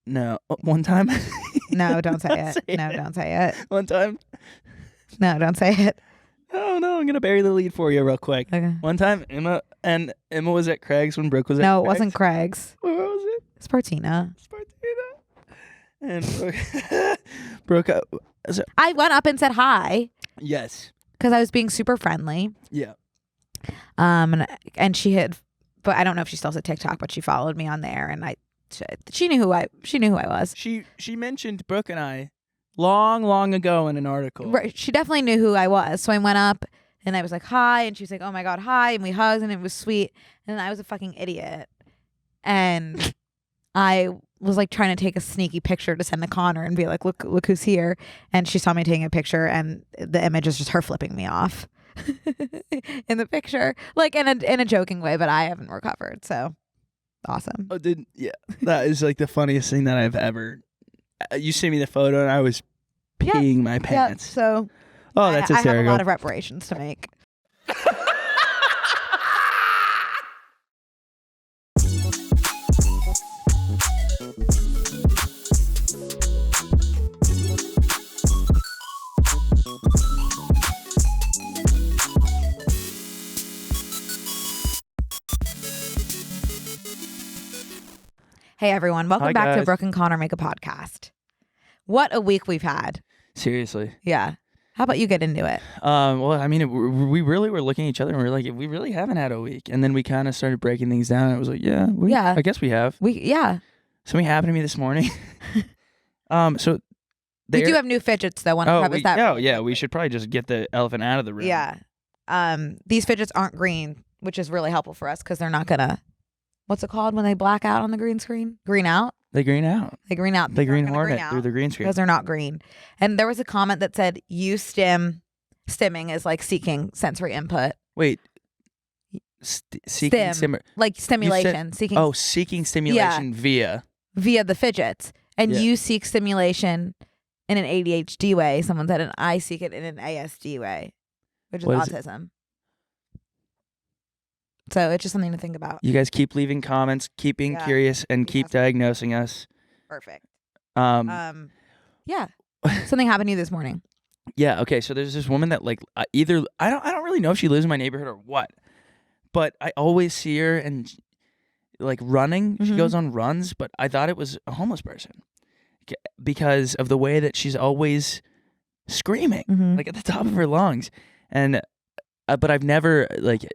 No. One time? No, don't say it. No, don't say it. One time? No, don't say it. Oh, no. I'm going to bury the lead for you real quick. Okay. One time, Emma was at Craig's when Brooke was at No, it Craig's. wasn't Craig's. Where was it? Spartina. And Brooke, I went up and said hi yes. because I was being super friendly. Yeah. And she had, but I don't know if she still has a TikTok, but she followed me on there, and she knew who I was. She mentioned Brooke and I long ago in an article. Right. She definitely knew who I was. So I went up and I was like, hi. And she was like, oh my God, hi. And we hugged and it was sweet. And then I was a fucking idiot. And I was like trying to take a sneaky picture to send to Connor and be like, look who's here. And she saw me taking a picture and the image is just her flipping me off in the picture, like in a joking way, but I haven't recovered. So awesome. Oh, yeah. That is like the funniest thing that I've ever. You sent me the photo and I was peeing my pants. Yeah, so that's I have a hysterical. lot of reparations to make. Hey everyone, welcome back to Brooke and Connor Make a Podcast. What a week we've had. Seriously. Yeah. How about you get into it? Well, I mean, we really were looking at each other and we were like, we really haven't had a week. And then we kind of started breaking things down. And it was like, yeah, I guess we have. Something happened to me this morning. So we do have new fidgets though. Want to preface that? Oh yeah, we should probably just get the elephant out of the room. Yeah. These fidgets aren't green, which is really helpful for us because they're not gonna. What's it called when they black out on the green screen? Green out? They green out. They green out. They green hornet through the green screen. Because they're not green. And there was a comment that said, stimming is like seeking sensory input. Wait. Seeking like stimulation. Seeking stimulation via the fidgets. And you seek stimulation in an ADHD way. Someone said, and I seek it in an ASD way, which is autism. So it's just something to think about. You guys keep leaving comments, keep being curious, and keep diagnosing us. Perfect. Yeah. Something happened to you this morning. Yeah. Okay. So there's this woman that like I don't really know if she lives in my neighborhood or what, but I always see her and like running. Mm-hmm. She goes on runs, but I thought it was a homeless person because of the way that she's always screaming like at the top of her lungs, and but I've never like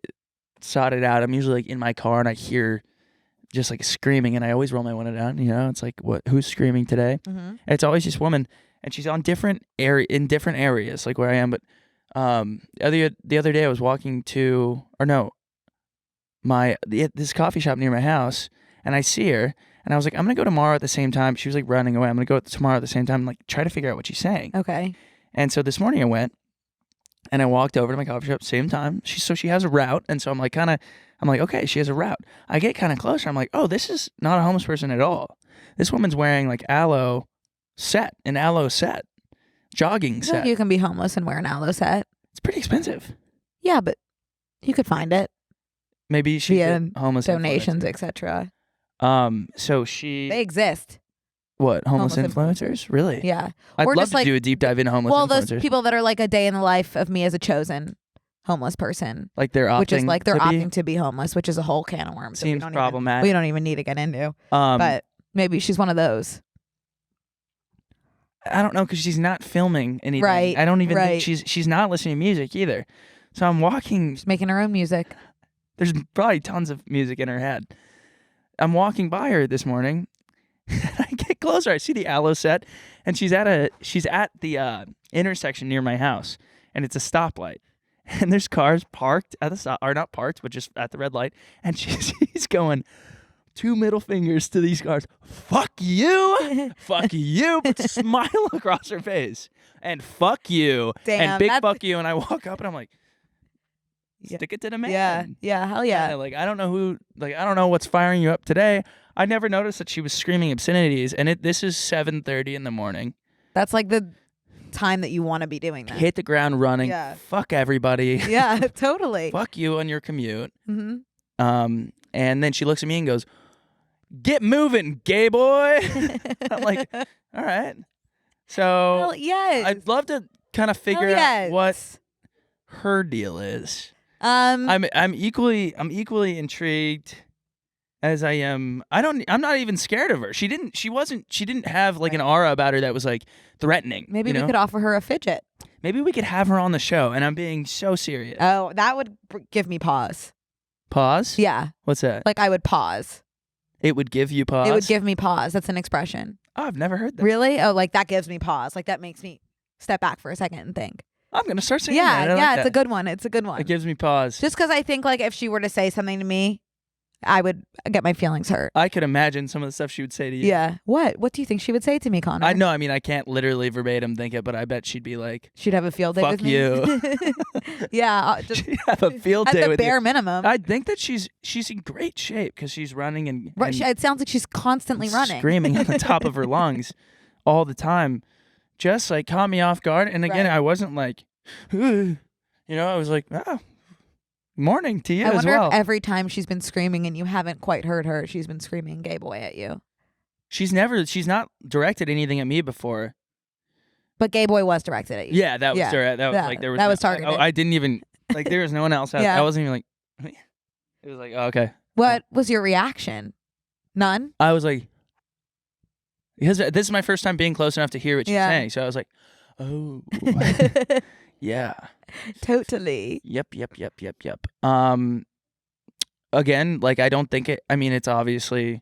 sought it out. I'm usually like in my car and I hear just like screaming and I always roll my window down, it's like who's screaming today? And it's always this woman and she's on different areas like where I am, but the other day I was walking to this coffee shop near my house and I see her and I was like, I'm gonna go tomorrow at the same time. She was like running away. I'm gonna go tomorrow at the same time and like try to figure out what she's saying. Okay. And so this morning I went and I walked over to my coffee shop, same time. She has a route. And so I'm like, okay, she has a route. I get kind of closer. I'm like, oh, this is not a homeless person at all. This woman's wearing like an aloe set, jogging set. Like you can be homeless and wear an aloe set. It's pretty expensive. Yeah, but you could find it. Maybe she did homeless donations, etc. So they exist. What, homeless influencers? Really? Yeah. I'd love to do a deep dive into homeless influencers. Well, those people that are like a day in the life of me as a chosen homeless person. Like they're opting which is like they're opting to be homeless, which is a whole can of worms. Seems problematic. We don't even need to get into. But maybe she's one of those. I don't know because she's not filming anything. Right. I don't even think she's not listening to music either. So I'm walking. She's making her own music. There's probably tons of music in her head. I'm walking by her this morning. I get closer. I see the aloe set, and she's at the intersection near my house, and it's a stoplight. And there's cars parked at the stop, or not parked, but just at the red light. And she's going 2 middle fingers to these cars. Fuck you, fuck you, but smile across her face, and fuck you, and big fuck you. And I walk up, and I'm like, stick it to the man. Yeah, hell yeah. Like I don't know what's firing you up today. I never noticed that she was screaming obscenities, and this is 7:30 in the morning. That's like the time that you want to be doing that. Hit the ground running. Yeah. Fuck everybody. Yeah, totally. Fuck you on your commute. Mm-hmm. And then she looks at me and goes, get moving, gay boy. I'm like, all right. So Well, yes. I'd love to kind of figure out what her deal is. I'm equally intrigued as I am. I'm not even scared of her. She didn't have like an aura about her that was like threatening. Maybe we could offer her a fidget. Maybe we could have her on the show, and I'm being so serious. Oh, that would give me pause. Pause? Yeah. What's that? Like I would pause. It would give you pause? It would give me pause. That's an expression. Oh, I've never heard that. Really? Oh, like that gives me pause. Like that makes me step back for a second and think. I'm going to start saying that. Yeah, like it's a good one. It's a good one. It gives me pause. Just because I think like if she were to say something to me, I would get my feelings hurt. I could imagine some of the stuff she would say to you. Yeah. What? What do you think she would say to me, Connor? I know. I mean, I can't literally verbatim think it, but I bet she'd be like, she'd have a field day fuck with me. you. Yeah. Just she'd have a field day at the with bare you. minimum. I think that she's in great shape because she's running and it sounds like she's constantly running. Screaming at the top of her lungs all the time. Just like caught me off guard. And again, I wasn't like, I was like, morning to you I as wonder well. if every time she's been screaming and you haven't quite heard her, she's been screaming gay boy at you. She's not directed anything at me before. But gay boy was directed at you. Yeah, that was direct. That was like there was that was targeted. I didn't even like there was no one else. I wasn't even like it was like, oh, okay. What was your reaction? None? I was like, because this is my first time being close enough to hear what she's saying. So I was like, oh yeah. Totally. Yep. Again, like I don't think it's obviously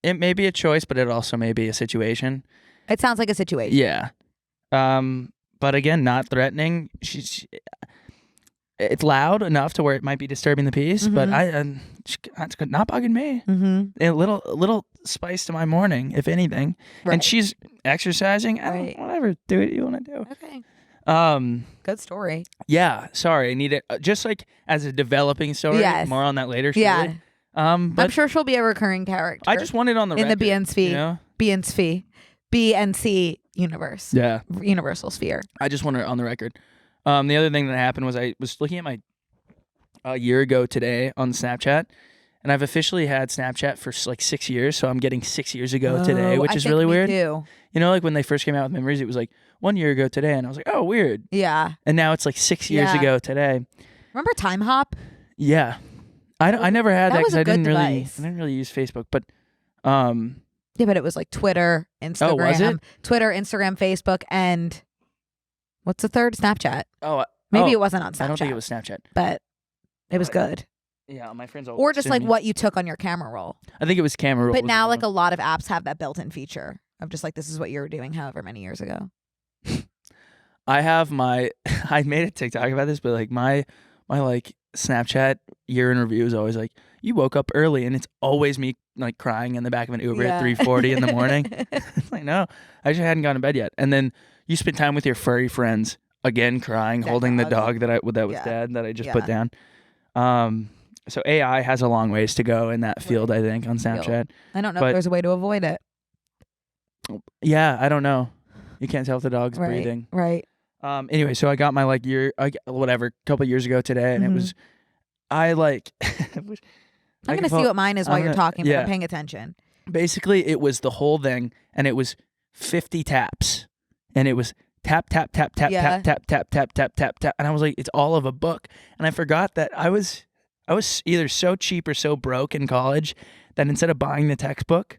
it may be a choice, but it also may be a situation. It sounds like a situation. Yeah. But again, not threatening. It's loud enough to where it might be disturbing the peace, but it's not bugging me. A little spice to my morning, if anything. Right. And she's exercising. Whatever, do what you want to do. Okay. Good story. Yeah. Sorry, I need it just like as a developing story. Yes. More on that later. Yeah. Surely. But I'm sure she'll be a recurring character. I just want it on the in record, the BNC universe. Yeah. Universal sphere. I just want it on the record. The other thing that happened was I was looking at my a year ago today on Snapchat, and I've officially had Snapchat for like 6 years, so I'm getting 6 years ago today, which is really weird. Too. You know, like when they first came out with memories, it was like 1 year ago today, and I was like, oh, weird. Yeah. And now it's like 6 years ago today. Remember Time Hop? Yeah. I never had that because I didn't really use Facebook, but yeah, but it was like Twitter, Instagram. Oh, was it? Twitter, Instagram, Facebook, and what's the third? Snapchat. Oh, maybe it wasn't on Snapchat. I don't think it was Snapchat, but it was good. Yeah, my friends. Or just like what you took on your camera roll. I think it was camera roll. But now, like a lot of apps have that built-in feature of just like this is what you were doing, however many years ago. I have I made a TikTok about this, but like my like Snapchat year in review is always like, you woke up early, and it's always me like crying in the back of an Uber at 3:40 in the morning. It's like, no, I just hadn't gone to bed yet. And then you spend time with your furry friends, again crying, holding the dog that was dead that I just put down. So AI has a long ways to go in that field, I think, on Snapchat. I don't know if there's a way to avoid it. Yeah, I don't know. You can't tell if the dog's breathing. Right. Anyway, so I got my couple years ago today, and it was, I'm gonna see what mine is while you're talking, but I'm paying attention. Basically, it was the whole thing, and it was 50 taps, and it was tap tap tap tap tap tap tap tap tap tap tap, and I was like, it's all of a book, and I forgot that I was either so cheap or so broke in college that instead of buying the textbook,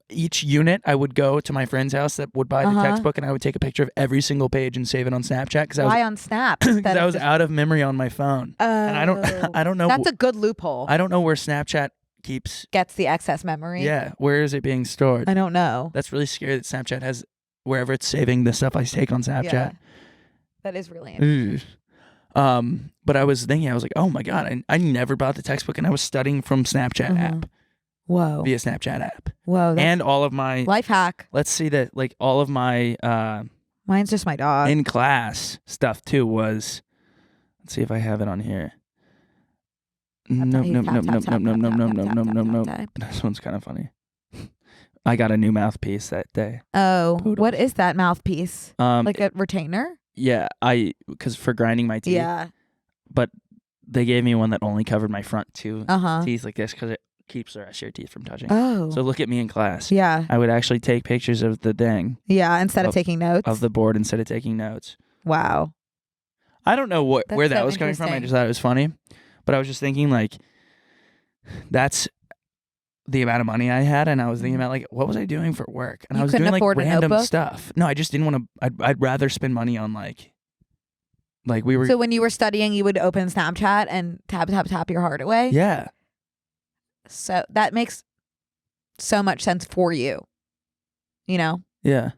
each unit I would go to my friend's house that would buy the textbook, and I would take a picture of every single page and save it on Snapchat. Why on Snap? Because I was out of memory on my phone, and I don't know. That's a good loophole. I don't know where Snapchat gets the excess memory. Yeah, where is it being stored? I don't know. That's really scary that Snapchat has wherever it's saving the stuff I take on Snapchat. Yeah. That is really interesting. But I was thinking, I was like, oh my God, I never bought the textbook, and I was studying from Snapchat app. Whoa. Via Snapchat app. Whoa. And all of my life hack. Let's see that, like all of my mine's just my dog. In class stuff too was, let's see if I have it on here. Nope. This one's kind of funny. I got a new mouthpiece that day. Oh, what is that mouthpiece? Like a retainer? Yeah, because for grinding my teeth. Yeah. But they gave me one that only covered my front two teeth like this because keeps the rest of your teeth from touching. Oh. So look at me in class. Yeah. I would actually take pictures of the thing. Yeah. Instead of taking notes. Of the board instead of taking notes. Wow. I don't know where that so was coming from. I interesting. just thought it was funny. But I was just thinking, like, that's the amount of money I had, and I was thinking about, like, what was I doing for work? And You I was couldn't doing, like, afford a random notebook? stuff. No, I just didn't want to. I'd rather spend money on, like we were. So when you were studying, you would open Snapchat and tap your heart away? Yeah. So that makes so much sense for you. You know? Yeah.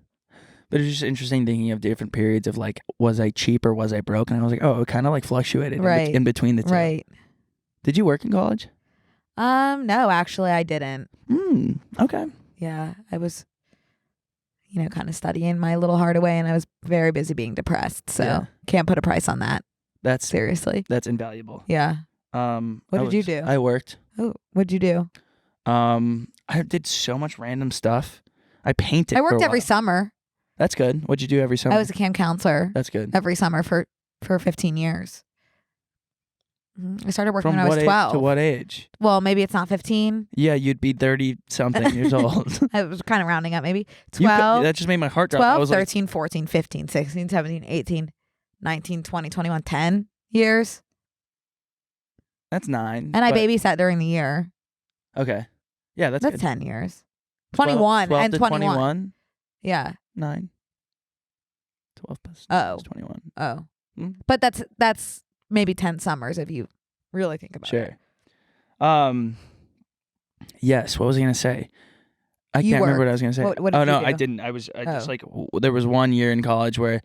But it's just interesting thinking of different periods of, like, was I cheap or was I broke? And I was like, oh, it kind of, like, fluctuated in between the two. Right. Did you work in college? No, actually I didn't. Okay. Yeah, I was, kind of studying my little heart away, and I was very busy being depressed. So can't put a price on that. That's Seriously. That's invaluable. Yeah. What did you do? I worked. Oh, what'd you do? I did so much random stuff. I painted. I worked for a every while. summer. That's good. What'd you do every summer? I was a camp counselor That's good. every summer for 15 years. I started working From when I was what 12. age to what age? Well, maybe it's not 15. Yeah, you'd be 30-something years old. I was kind of rounding up, maybe. You 12, that just made my heart drop. I 12, was 13, 14, 15, 16, 17, 18, 19, 20, 21, 10 years. That's 9. And I but- babysat during the year. Okay. Yeah, that's That's good. 10 years. 21 12 and to 21. Yeah. 9. 12 plus Oh. 21. Oh. Hmm? But that's maybe 10 summers if you really think about it. Sure. Yes, what was I going to say? I You can't remember what I worked. was going to say. What did you no, do? I didn't. I just Oh. like, there was one year in college where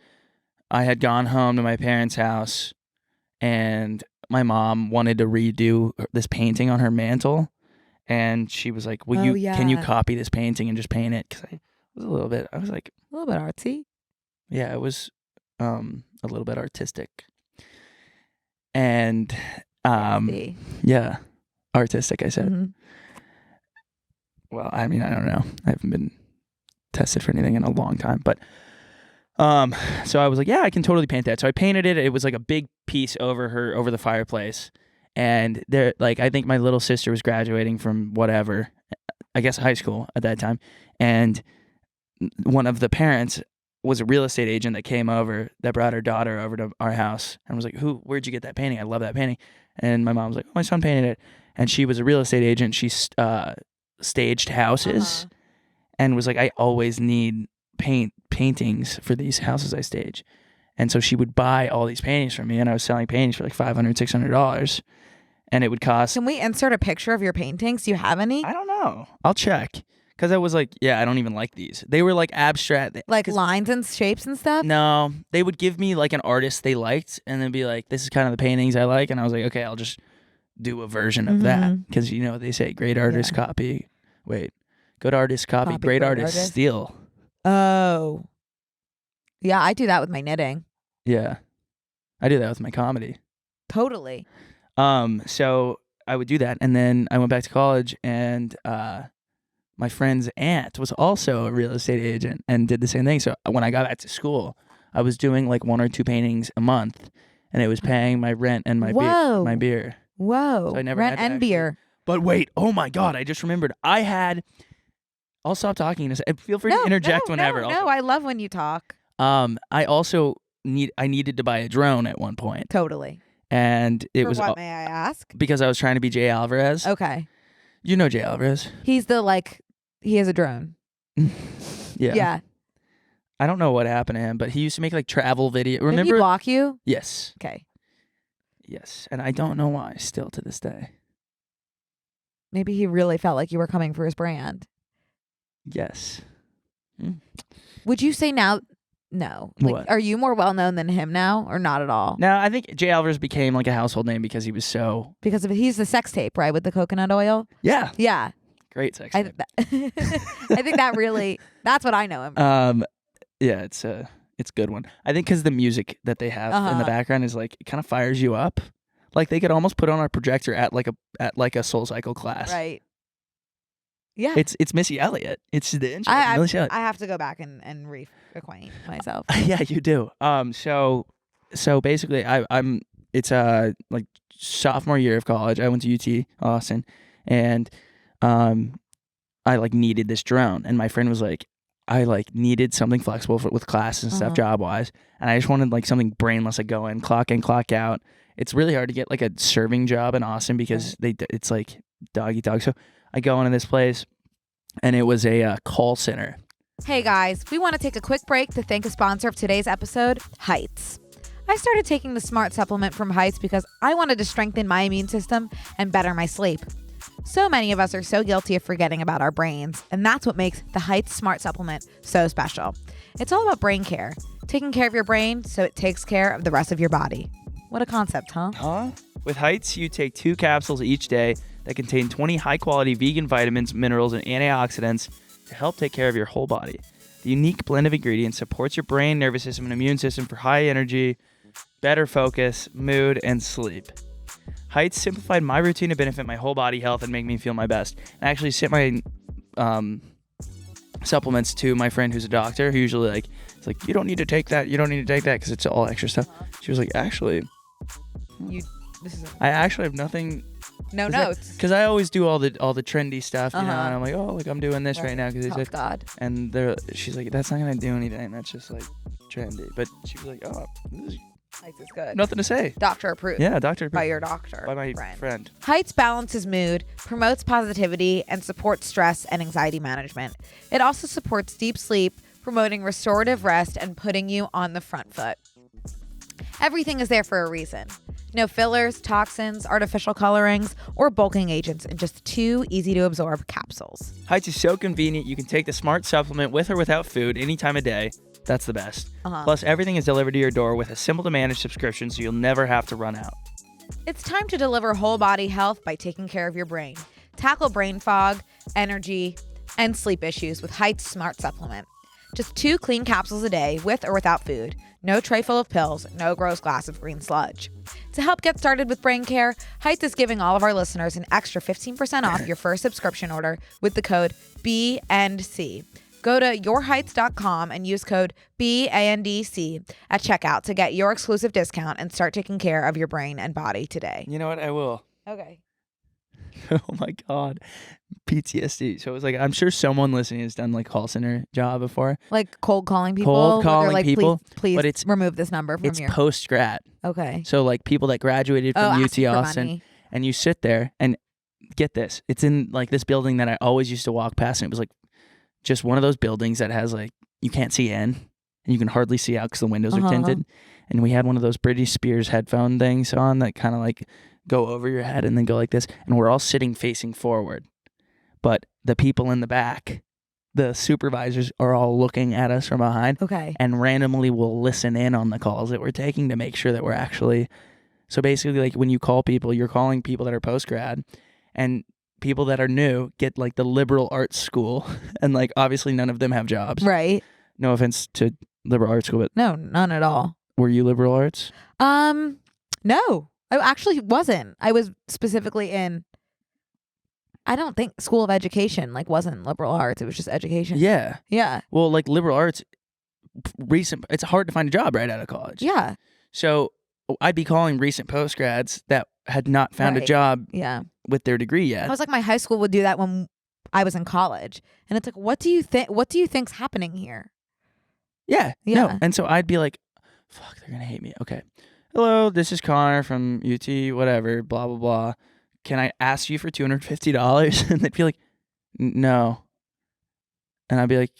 I had gone home to my parents' house and my mom wanted to redo this painting on her mantle. And she was like, can you copy this painting and just paint it? Because I was a little bit, I was like. A little bit artsy. Yeah, it was a little bit artistic. And yeah, artistic, I said. Mm-hmm. Well, I mean, I don't know. I haven't been tested for anything in a long time, but so I was like, yeah, I can totally paint that. So I painted it. It was like a big piece over the fireplace. And there, like, I think my little sister was graduating from whatever, I guess high school at that time. And one of the parents was a real estate agent that came over, that brought her daughter over to our house and was like, where'd you get that painting? I love that painting. And my mom was like, oh, my son painted it. And she was a real estate agent. She staged houses and was like, I always need paintings for these houses I stage. And so she would buy all these paintings from me, and I was selling paintings for like $500, $600. And it would cost. Can we insert a picture of your paintings? Do you have any? I don't know. I'll check. Because I was like, yeah, I don't even like these. They were like abstract. Like lines and shapes and stuff? No. They would give me like an artist they liked and then be like, this is kind of the paintings I like. And I was like, okay, I'll just do a version of that. Because, they say great artists copy. Wait. Good artists copy. Great artists steal. Oh. Yeah, I do that with my knitting. Yeah. I do that with my comedy. Totally. So I would do that. And then I went back to college and my friend's aunt was also a real estate agent and did the same thing. So when I got back to school, I was doing like 1 or 2 paintings a month, and it was paying my rent and my beer. Whoa. So I never rent had to and beer. But wait, oh my God, I just remembered. I'll stop talking. Feel free to interject whenever. No, I love when you talk. I also needed to buy a drone at one point. Totally. And it was what, may I ask? Because I was trying to be Jay Alvarez. Okay. You know Jay Alvarez. He's he has a drone. Yeah. Yeah. I don't know what happened to him, but he used to make like travel video. Remember? Did he block you? Yes. Okay. Yes. And I don't know why still to this day. Maybe he really felt like you were coming for his brand. Yes. Would you say now? No. What? Are you more well known than him now, or not at all? No, I think Jay Alvarez became like a household name because he was so. Because he's the sex tape, right, with the coconut oil. Yeah. Yeah. Great sex I tape. think that really. That's what I know him from. Yeah, it's a good one. I think because the music that they have in the background is like, it kind of fires you up. Like they could almost put on a projector at like a Soul Cycle class. Right. Yeah. It's Missy Elliott. It's the intro. I Missy Elliott. have to go back and reacquaint myself. Yeah, you do. So basically, it's like sophomore year of college. I went to UT Austin, and I like needed this drone, and my friend was like, I like needed something flexible with class and stuff, job wise, and I just wanted like something brainless. I go in, clock out. It's really hard to get like a serving job in Austin because it's like dog eat dog. So I go into this place, and it was a call center. Hey guys, we want to take a quick break to thank a sponsor of today's episode, Heights. I started taking the Smart supplement from Heights because I wanted to strengthen my immune system and better my sleep. So many of us are so guilty of forgetting about our brains, and that's what makes the Heights Smart supplement so special. It's all about brain care, taking care of your brain so it takes care of the rest of your body. What a concept, huh? With Heights, you take 2 capsules each day that contain 20 high-quality vegan vitamins, minerals, and antioxidants to help take care of your whole body. The unique blend of ingredients supports your brain, nervous system, and immune system for high energy, better focus, mood, and sleep. Heights simplified my routine to benefit my whole body health and make me feel my best. I actually sent my supplements to my friend who's a doctor, who usually like, it's like, you don't need to take that because it's all extra stuff. She was like, actually, I actually have nothing. No notes. Because I always do all the trendy stuff, you know, and I'm like, oh, like I'm doing this right now because Oh God. And she's like, that's not gonna do anything. That's just like trendy. But she was like, oh, this is Heights is good. nothing to say. Doctor approved. Yeah, doctor approved. By your doctor. By my friend. Heights balances mood, promotes positivity, and supports stress and anxiety management. It also supports deep sleep, promoting restorative rest and putting you on the front foot. Everything is there for a reason. No fillers, toxins, artificial colorings, or bulking agents in just 2 easy-to-absorb capsules. Heights is so convenient. You can take the Smart supplement with or without food any time of day. That's the best. Plus, everything is delivered to your door with a simple-to-manage subscription, so you'll never have to run out. It's time to deliver whole-body health by taking care of your brain. Tackle brain fog, energy, and sleep issues with Heights Smart Supplement. Just 2 clean capsules a day with or without food. No tray full of pills, no gross glass of green sludge. To help get started with brain care, Heights is giving all of our listeners an extra 15% off your first subscription order with the code BNC. Go to yourheights.com and use code BANDC at checkout to get your exclusive discount and start taking care of your brain and body today. You know what? I will. Okay. Oh my God. PTSD. So it was like, I'm sure someone listening has done like call center job before. Like cold calling people? Cold calling like, people. Please but it's remove this number from It's your... post-grad. Okay. So like people that graduated from UT asking for Austin. money. And you sit there and get this. It's in like this building that I always used to walk past, and it was like just one of those buildings that has like, you can't see in and you can hardly see out because the windows are tinted. And we had one of those Britney Spears headphone things on that kind of like go over your head and then go like this. And we're all sitting facing forward. But the people in the back, the supervisors, are all looking at us from behind. Okay. And randomly will listen in on the calls that we're taking to make sure that we're actually... So basically, like when you call people, you're calling people that are post-grad, and people that are new get like the liberal arts school, and like obviously none of them have jobs. Right. No offense to liberal arts school, but No, none at all. were you liberal arts? No, I actually wasn't. I was specifically in, I don't think School of Education like wasn't liberal arts. It was just education. Yeah. Yeah. Well, like liberal arts, it's hard to find a job right out of college. Yeah. So I'd be calling recent post-grads that had not found a Right. job Yeah. with their degree yet. I was like, my high school would do that when I was in college. And it's like, what do you think's happening here? Yeah. Yeah. No. And so I'd be like, fuck, they're going to hate me. Okay. Hello, this is Connor from UT, whatever, blah, blah, blah. Can I ask you for $250? And they'd be like, no. And I'd be like,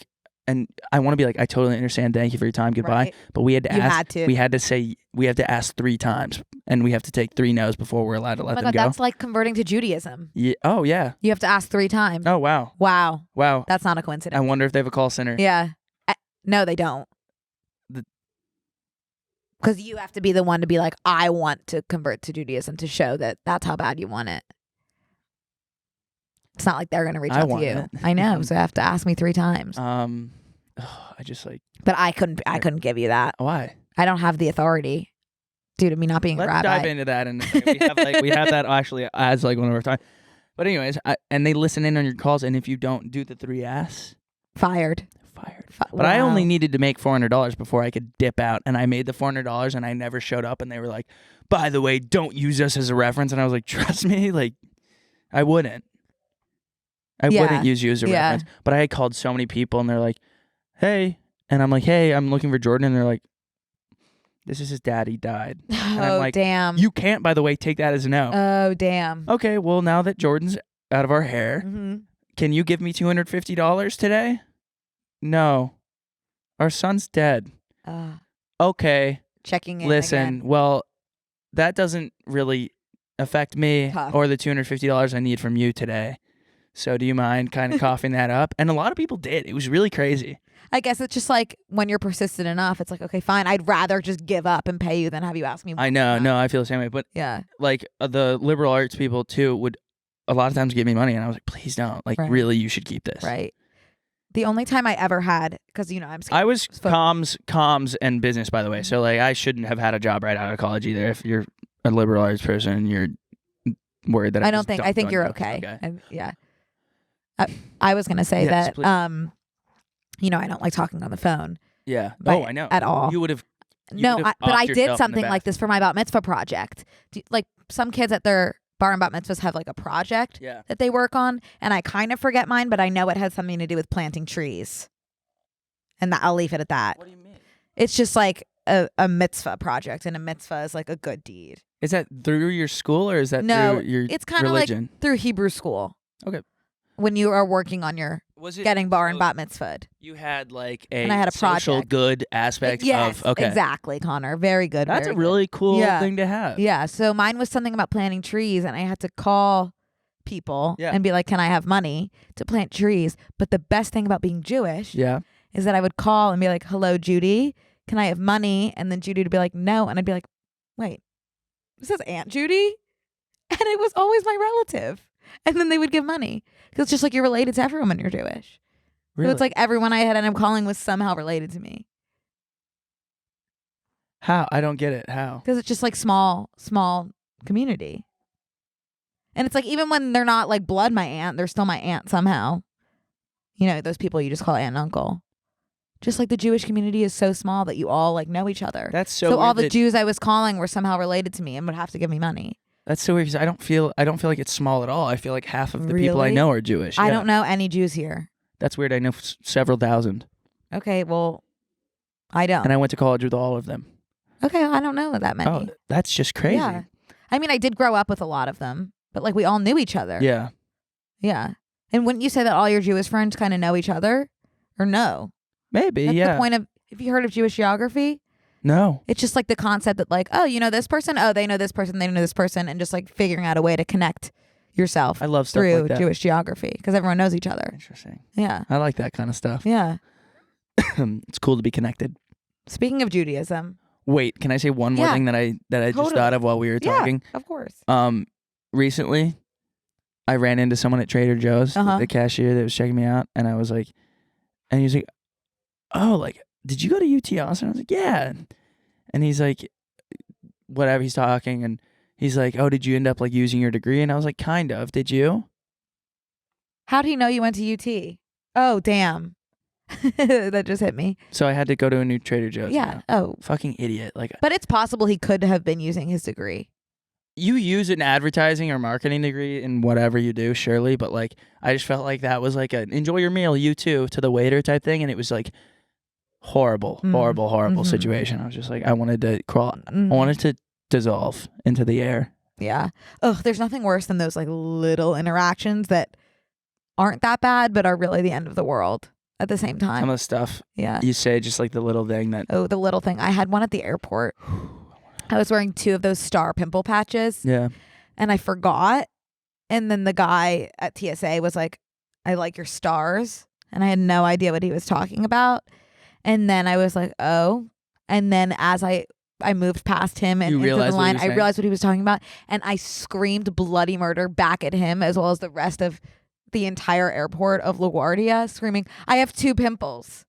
and I want to be like, I totally understand. Thank you for your time. Goodbye. Right. But we had to You ask. had to. We had to say, we have to ask 3 times. And we have to take 3 no's before we're allowed to let Oh my them God, go. that's like converting to Judaism. Yeah. Oh, yeah. You have to ask 3 times. Oh, wow. Wow. Wow. That's not a I coincidence. wonder if they have a call center. Yeah. No, they don't. Because you have to be the one to be like, I want to convert to Judaism to show that that's how bad you want it. It's not like they're going to reach I out to want you. it. I know. So you have to ask me 3 times. I just like, But I couldn't give you that. why? I don't have the authority due to me not being a Let's rabbi. dive into that. And we have that actually as like one of our time. But anyways, and they listen in on your calls. And if you don't do the 3 asks, Fired. But I only Wow. needed to make $400 before I could dip out. And I made the $400 and I never showed up. And they were like, by the way, don't use us as a reference. And I was like, trust me, like I wouldn't. I Yeah. wouldn't use you as a Yeah. reference. But I had called so many people, and they're like, "Hey," and I'm like, "Hey, I'm looking for Jordan," and they're like, "This is his dad. He died." And I'm Oh, like, damn. "You can't, by the way, take that as a no." Oh, damn. Okay, well, now that Jordan's out of our hair, Mm-hmm. can you give me $250 today? No. Our son's dead. Okay, Checking in listen, again. well, that doesn't really affect me Tough. or the $250 I need from you today. So do you mind kind of coughing that up? And a lot of people did. It was really crazy. I guess it's just like when you're persistent enough, it's like, okay, fine. I'd rather just give up and pay you than have you ask me. I know. No, I feel the same way. But Yeah. like the liberal arts people too would a lot of times give me money, and I was like, please don't. Like, Right. really, you should keep this. Right. The only time I ever had, because I'm scared. I was comms and business, by the way. So like, I shouldn't have had a job right out of college either. If you're a liberal arts person and you're worried that I don't think. I think you're okay. Yeah. I was gonna say Yes, that. please. I don't like talking on the phone. Yeah. But Oh, I know. at all. You would have. No, would've but I offed did yourself in the something back. like this for my bat mitzvah project. Like some kids at their bar and bat mitzvahs have like a project Yeah. that they work on, and I kind of forget mine, but I know it has something to do with planting trees, and I'll leave it at that. What do you mean? It's just like a mitzvah project, and a mitzvah is like a good deed. Is that through your school or is that No, through your it's kind of like religion? through Hebrew school. Okay. When you are working on your Was it getting bar and so bat mitzvah. You had like a, And I had a social project. good aspect Yes, of okay. exactly, Connor. Very good. That's very a good. really cool Yeah. thing to have. Yeah, so mine was something about planting trees, and I had to call people Yeah. and be like, can I have money to plant trees? But the best thing about being Jewish Yeah. is that I would call and be like, hello, Judy, can I have money? And then Judy would be like, no. And I'd be like, wait, this is Aunt Judy? And it was always my relative. And then they would give money. Because it's just like you're related to everyone when you're Jewish. Really? So it's like everyone I had ended up calling was somehow related to me. How? I don't get it. How? Because it's just like small community. And it's like even when they're not like blood my aunt, they're still my aunt somehow. You know, those people you just call aunt and uncle. Just like the Jewish community is so small that you all like know each other. That's so So all weird the that- Jews I was calling were somehow related to me and would have to give me money. That's so weird because I don't feel like it's small at all. I feel like half of the people I Really? know are Jewish. I Yeah. don't know any Jews here. That's weird. I know several thousand. Okay, well, I don't. And I went to college with all of them. Okay, I don't know that many. Oh, that's just crazy. Yeah. I mean, I did grow up with a lot of them, but like we all knew each other. Yeah. Yeah. And wouldn't you say that all your Jewish friends kind of know each other? Or no? Maybe. That's yeah. the point of, have you heard of Jewish geography? No. It's just like the concept that like, oh, you know this person? Oh, they know this person, they know this person, and just like figuring out a way to connect yourself I love stuff through like that. Jewish geography because everyone knows each other. Interesting. Yeah. I like that kind of stuff. Yeah. It's cool to be connected. Speaking of Judaism. Wait, can I say one more Yeah. thing that I just Totally. thought of while we were talking? Yeah, of course. Recently, I ran into someone at Trader Joe's, the cashier that was checking me out, and I was like, and he was like, "Oh, like, did you go to UT Austin?" I was like, "Yeah," and he's like, whatever, he's talking, and he's like, "Oh, did you end up like using your degree?" And I was like, "Kind of. Did you?" How'd he know you went to UT? Oh, damn. That just hit me. So I had to go to a new Trader Joe's. Yeah. now. Oh. Fucking idiot! Like, But it's possible he could have been using his degree. you use an advertising or marketing degree in whatever you do, surely, but like I just felt like that was like an enjoy your meal, you too, to the waiter type thing, and it was like horrible Mhm. situation. I was just like, I wanted to crawl, Mhm. I wanted to dissolve into the air. Yeah. Ugh, there's nothing worse than those like little interactions that aren't that bad but are really the end of the world at the same time. Some of the stuff Yeah. you say, just like the little thing that. Oh, the little thing. I had one at the airport. I was wearing 2 of those star pimple patches Yeah. and I forgot. And then the guy at TSA was like, I like your stars. And I had no idea what he was talking about. And then I was like, oh. And then as I moved past him and You into the realized what he line, was I saying? realized what he was talking about. And I screamed bloody murder back at him as well as the rest of the entire airport of LaGuardia, screaming, I have 2 pimples.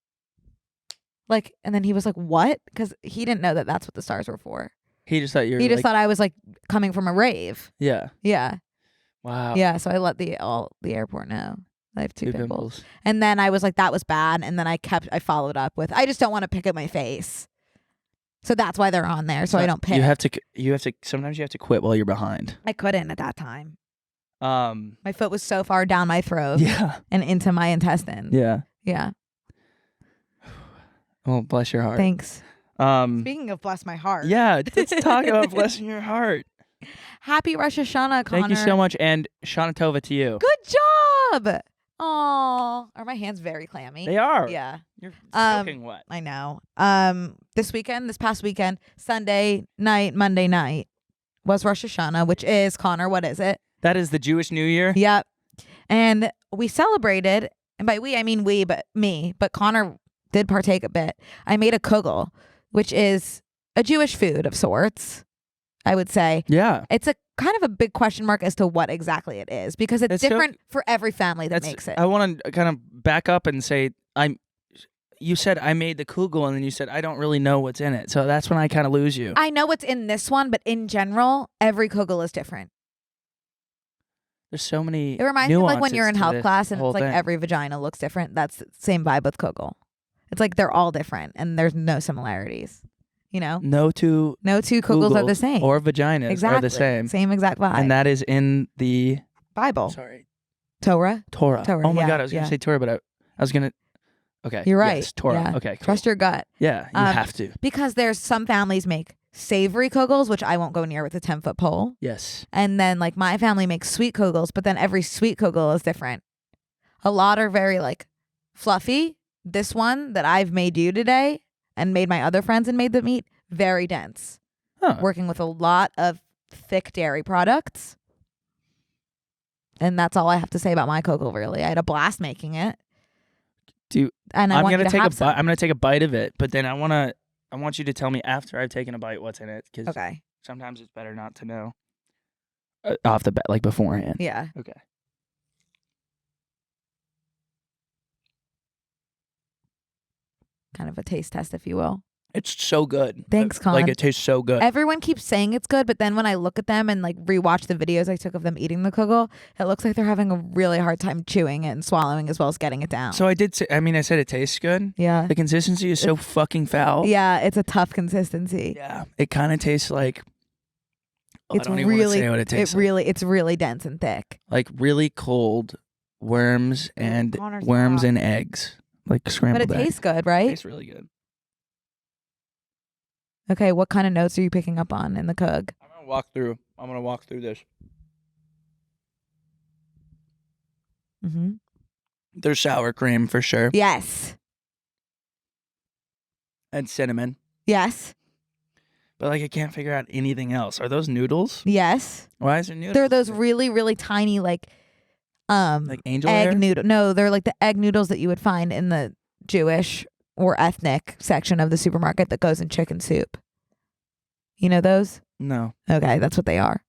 Like, and then he was like, what? Because he didn't know that that's what the stars were for. He just thought you were. He just like, thought I was like coming from a rave. Yeah. Yeah. Wow. Yeah. So I let the airport know I have 2 Two pimples. pimples. And then I was like, that was bad. And then I followed up with, I just don't want to pick at my face. So that's why they're on there. So I don't pick. You have to. Sometimes you have to quit while you're behind. I couldn't at that time. My foot was so far down my throat Yeah. and into my intestine. Yeah. Yeah. Well, bless your heart. Thanks. Speaking of bless my heart. Yeah, let's talk about blessing your heart. Happy Rosh Hashanah, Connor. Thank you so much, and Shana Tova to you. Good job. Aw. Are my hands very clammy? They are. Yeah. You're soaking wet. I know. This past weekend, Sunday night, Monday night was Rosh Hashanah, which is, Connor, what is it? That is the Jewish New Year? Yep. And we celebrated, and by we, I mean me, but Connor did partake a bit. I made a kugel, which is a Jewish food of sorts, I would say. Yeah. It's a kind of a big question mark as to what exactly it is, because it's different for every family that makes it. I want to kind of back up and say, you said I made the kugel, and then you said I don't really know what's in it. So that's when I kind of lose you. I know what's in this one, but in general, every kugel is different. There's so many It reminds me of like when nuances you're in to health this class and whole it's like thing. every vagina looks different. That's the same vibe with kugel. It's like they're all different and there's no similarities. You know? No two kugels are the same. or vaginas exactly. are the same. Same exact vibe. And that is in the Bible. Sorry. Torah. Torah. Oh my yeah, God, I was going to say Torah, but I was going to Okay. You're right. Yes, Torah. Yeah. Okay. Cool. Trust your gut. Yeah, you have to. Because there's some families make savory kugels, which I won't go near with a 10-foot pole. Yes. And then like my family makes sweet kugels, but then every sweet kugel is different. A lot are very like fluffy. This one that I've made you today and made my other friends and made them eat, very dense. Huh. Working with a lot of thick dairy products. And that's all I have to say about my kugel, really. I had a blast making it. And I'm gonna take a bite. I'm gonna take a bite of it, but then I want you to tell me after I've taken a bite what's in it, because Okay. sometimes it's better not to know off the bat, like beforehand. Yeah. Okay. Kind of a taste test, if you will. It's so good. Thanks, Con. Like it tastes so good. Everyone keeps saying it's good, but then when I look at them and like rewatch the videos I took of them eating the kugel, it looks like they're having a really hard time chewing it and swallowing as well as getting it down. So I did say, I said it tastes good. Yeah. The consistency is so fucking foul. Yeah, it's a tough consistency. Yeah. It kind of tastes like It's I don't even really, want to say what it tastes it's really dense and thick. like really cold worms and Connor's worms hot. and eggs. Like scrambled But it eggs. tastes good, It right? tastes really good. Okay, what kind of notes are you picking up on in the kug? I'm gonna walk through this. Mm-hmm. There's sour cream for sure. Yes. And cinnamon. Yes. But like I can't figure out anything else. Are those noodles? Yes. Why is there noodles? They're those really, really tiny like angel egg hair? noodle. No, they're like the egg noodles that you would find in the Jewish or ethnic section of the supermarket that goes in chicken soup. You know those? No. Okay, that's what they are.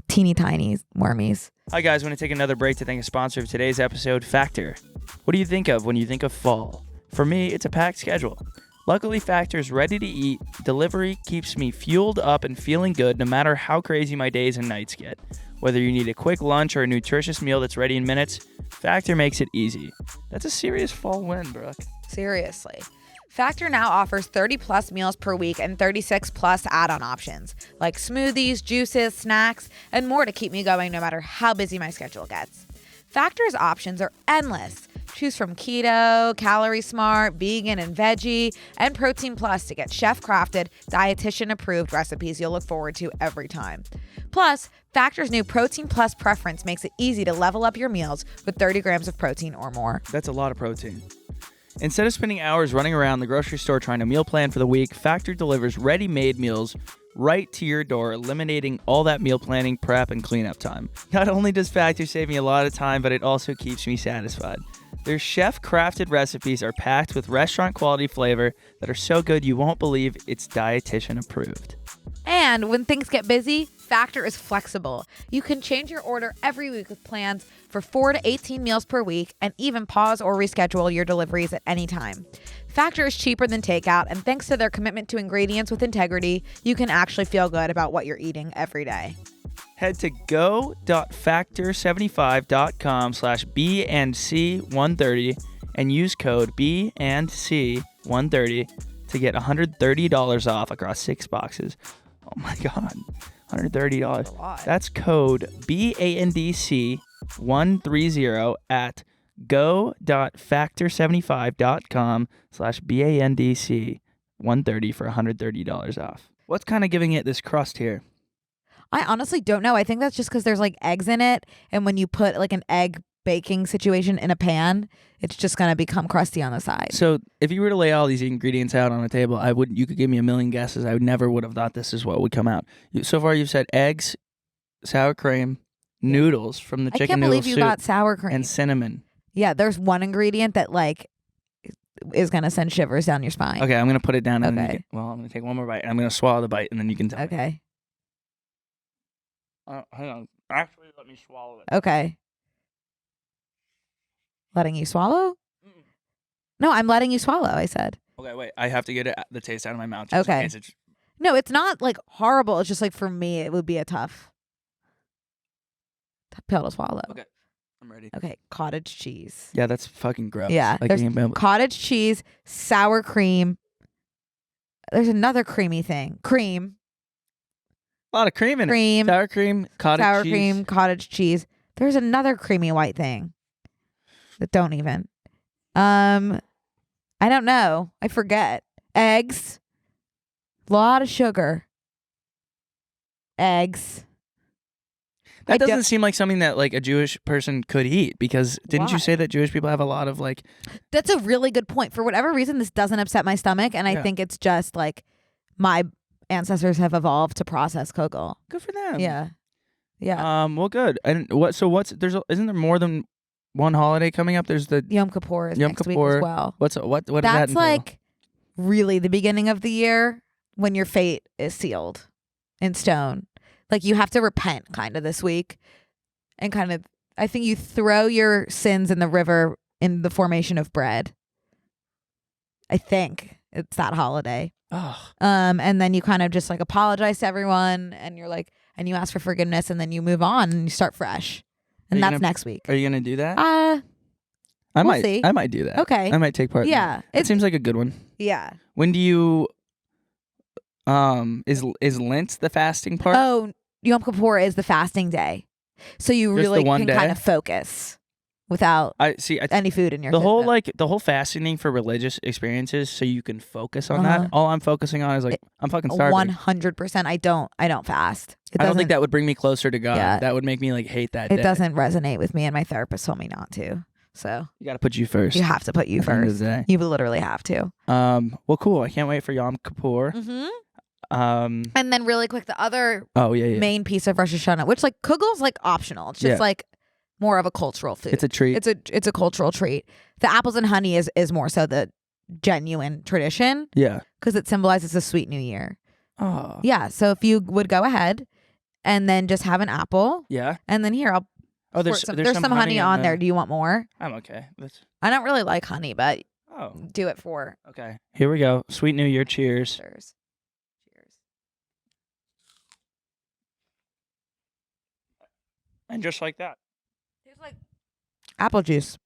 Teeny tiny wormies. Hi guys, I want to take another break to thank a sponsor of today's episode, Factor. What do you think of when you think of fall? For me, it's a packed schedule. Luckily, Factor's ready to eat delivery keeps me fueled up and feeling good no matter how crazy my days and nights get. Whether you need a quick lunch or a nutritious meal that's ready in minutes, Factor makes it easy. That's a serious fall win, Brooke. Seriously. Factor now offers 30 plus meals per week and 36 plus add-on options like smoothies, juices, snacks, and more to keep me going no matter how busy my schedule gets. Factor's options are endless. Choose from keto, calorie smart, vegan and veggie, and protein plus to get chef-crafted, dietitian-approved recipes you'll look forward to every time. Plus, Factor's new Protein Plus preference makes it easy to level up your meals with 30 grams of protein or more. That's a lot of protein. Instead of spending hours running around the grocery store trying to meal plan for the week, Factor delivers ready-made meals right to your door, eliminating all that meal planning, prep, and cleanup time. Not only does Factor save me a lot of time, but it also keeps me satisfied. Their chef-crafted recipes are packed with restaurant-quality flavor that are so good you won't believe it's dietitian-approved. And when things get busy, Factor is flexible. You can change your order every week with plans for 4 to 18 meals per week and even pause or reschedule your deliveries at any time. Factor is cheaper than takeout, and thanks to their commitment to ingredients with integrity, you can actually feel good about what you're eating every day. Head to go.factor75.com/B&C130 and use code B&C130 to get $130 off across 6 boxes. Oh my God. $130. A lot. That's code BANDC130 at go.factor75.com/BANDC130 for $130 off. What's kind of giving it this crust here? I honestly don't know. I think that's just because there's like eggs in it, and when you put like an egg baking situation in a pan, it's just gonna become crusty on the side. So if you were to lay all these ingredients out on a table, you could give me a million guesses. I never would have thought this is what would come out. So far you've said eggs, sour cream, noodles from the I chicken can't noodle believe you soup, got sour cream. and cinnamon. Yeah, there's one ingredient that like is gonna send shivers down your spine. Okay, I'm gonna put it down. And Okay. I'm gonna take one more bite, and I'm gonna swallow the bite, and then you can tell me. Okay. Hang on. Actually, let me swallow it. Okay. Letting you swallow? No, I'm letting you swallow, I said. Okay, wait. I have to get the taste out of my mouth. Just Okay. In case it's... No, it's not like horrible. It's just like for me, it would be a tough pill to swallow. Okay, I'm ready. Okay, cottage cheese. Yeah, that's fucking gross. Yeah, Like, there's you can't- cottage cheese, sour cream. There's another creamy thing. Cream. a lot of cream in it. Sour cream, cottage sour cheese. cream, cottage cheese. There's another creamy white thing that don't even. I don't know. I forget. Eggs. A lot of sugar. Eggs. That doesn't seem like something that like a Jewish person could eat, because didn't you Why? say that Jewish people have a lot of like... That's a really good point. For whatever reason, this doesn't upset my stomach, and I think it's just like my ancestors have evolved to process kugel. Good for them. Yeah. Yeah. Well, good. And isn't there more than one holiday coming up? There's the Yom Kippur is Yom next week Kippur. as well. what does that That's entail? like really the beginning of the year when your fate is sealed in stone. Like you have to repent kind of this week, and kind of I think you throw your sins in the river in the formation of bread. I think it's that holiday. Oh. And then you kind of just like apologize to everyone, and you're like, and you ask for forgiveness, and then you move on and you start fresh. And that's next week. Are you gonna do that? I might see. I might do that. Okay. I might take part. Yeah. In that. It seems like a good one. Yeah. When do you is Lent the fasting part? Oh, Yom Kippur is the fasting day. So you Just really the one can day? kind of focus without I see. any food in your The whole system. the whole fasting for religious experiences, so you can focus on that. All I'm focusing on is like I'm fucking starving. 100%. I don't fast. I don't think that would bring me closer to God. Yeah. That would make me like hate that. It day. doesn't resonate with me, and my therapist told me not to. So You got to put you first. you have to put you at the end of first. the day. You literally have to. Well, cool. I can't wait for Yom Kippur. Mm-hmm. Um. And then really quick, the other Oh yeah. main piece of Rosh Hashanah, which like kugel's like optional. It's just like more of a cultural food. It's a treat. It's a cultural treat. The apples and honey is more so the genuine tradition. Yeah. Because it symbolizes the sweet new year. Oh. Yeah. So if you would go ahead and then just have an apple, Yeah. and then here I'll. There's There's some honey on there. Do you want more? I'm okay. I don't really like honey, but Oh. do it for. Okay. Here we go. Sweet New Year. Cheers. Cheers. And just like that. Tastes like apple juice.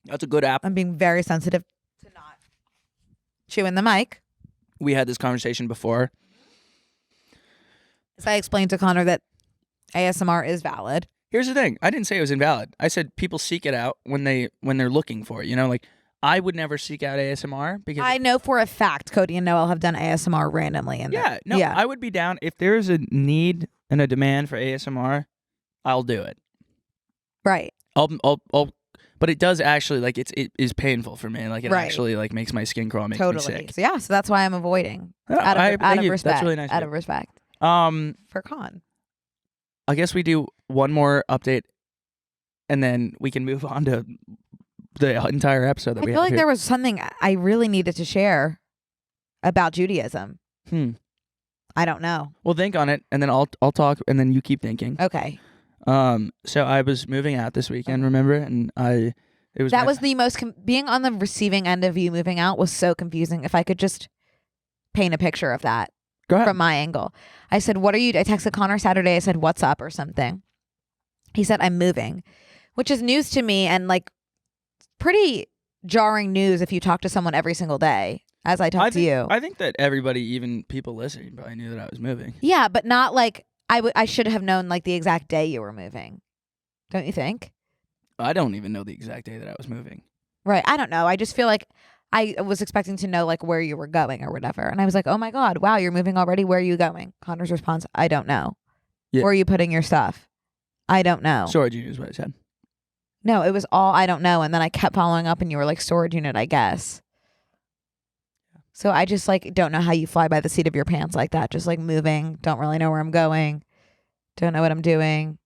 That's a good apple. I'm being very sensitive to not chew in the mic. We had this conversation before. As I explained to Connor that ASMR is valid. Here's the thing. I didn't say it was invalid. I said people seek it out when they're looking for it. You know, like I would never seek out ASMR because I know for a fact Cody and Noel have done ASMR randomly. I would be down if there is a need and a demand for ASMR. I'll do it. Right. But it does actually like it is painful for me. Like it Right. actually like makes my skin crawl, and makes me Totally. sick. So so that's why I'm avoiding Yeah, out of you. respect. That's really nice. Out of respect for Con. I guess we do one more update, and then we can move on to the entire episode that I we feel have like here. there was something I really needed to share about Judaism. I don't know. Well, think on it, and then I'll talk, and then you keep thinking. Okay. So I was moving out this weekend, remember? And that was the most being on the receiving end of you moving out was so confusing. If I could just paint a picture of that Go ahead. from my angle. I said, "What are you?" I texted Connor Saturday. I said, "What's up?" or something. He said, "I'm moving," which is news to me and like pretty jarring news if you talk to someone every single day. as I talk to you. I think that everybody, even people listening, probably knew that I was moving. Yeah, but not like I should have known like the exact day you were moving. Don't you think? I don't even know the exact day that I was moving. Right. I don't know. I just feel like I was expecting to know like where you were going or whatever. And I was like, oh my God, wow, you're moving already. Where are you going? Connor's response, I don't know. Yeah. Where are you putting your stuff? I don't know. Storage unit is what I said. No, it was all I don't know. And then I kept following up and you were like, storage unit, I guess. So I just like don't know how you fly by the seat of your pants like that. Just like moving. Don't really know where I'm going. Don't know what I'm doing.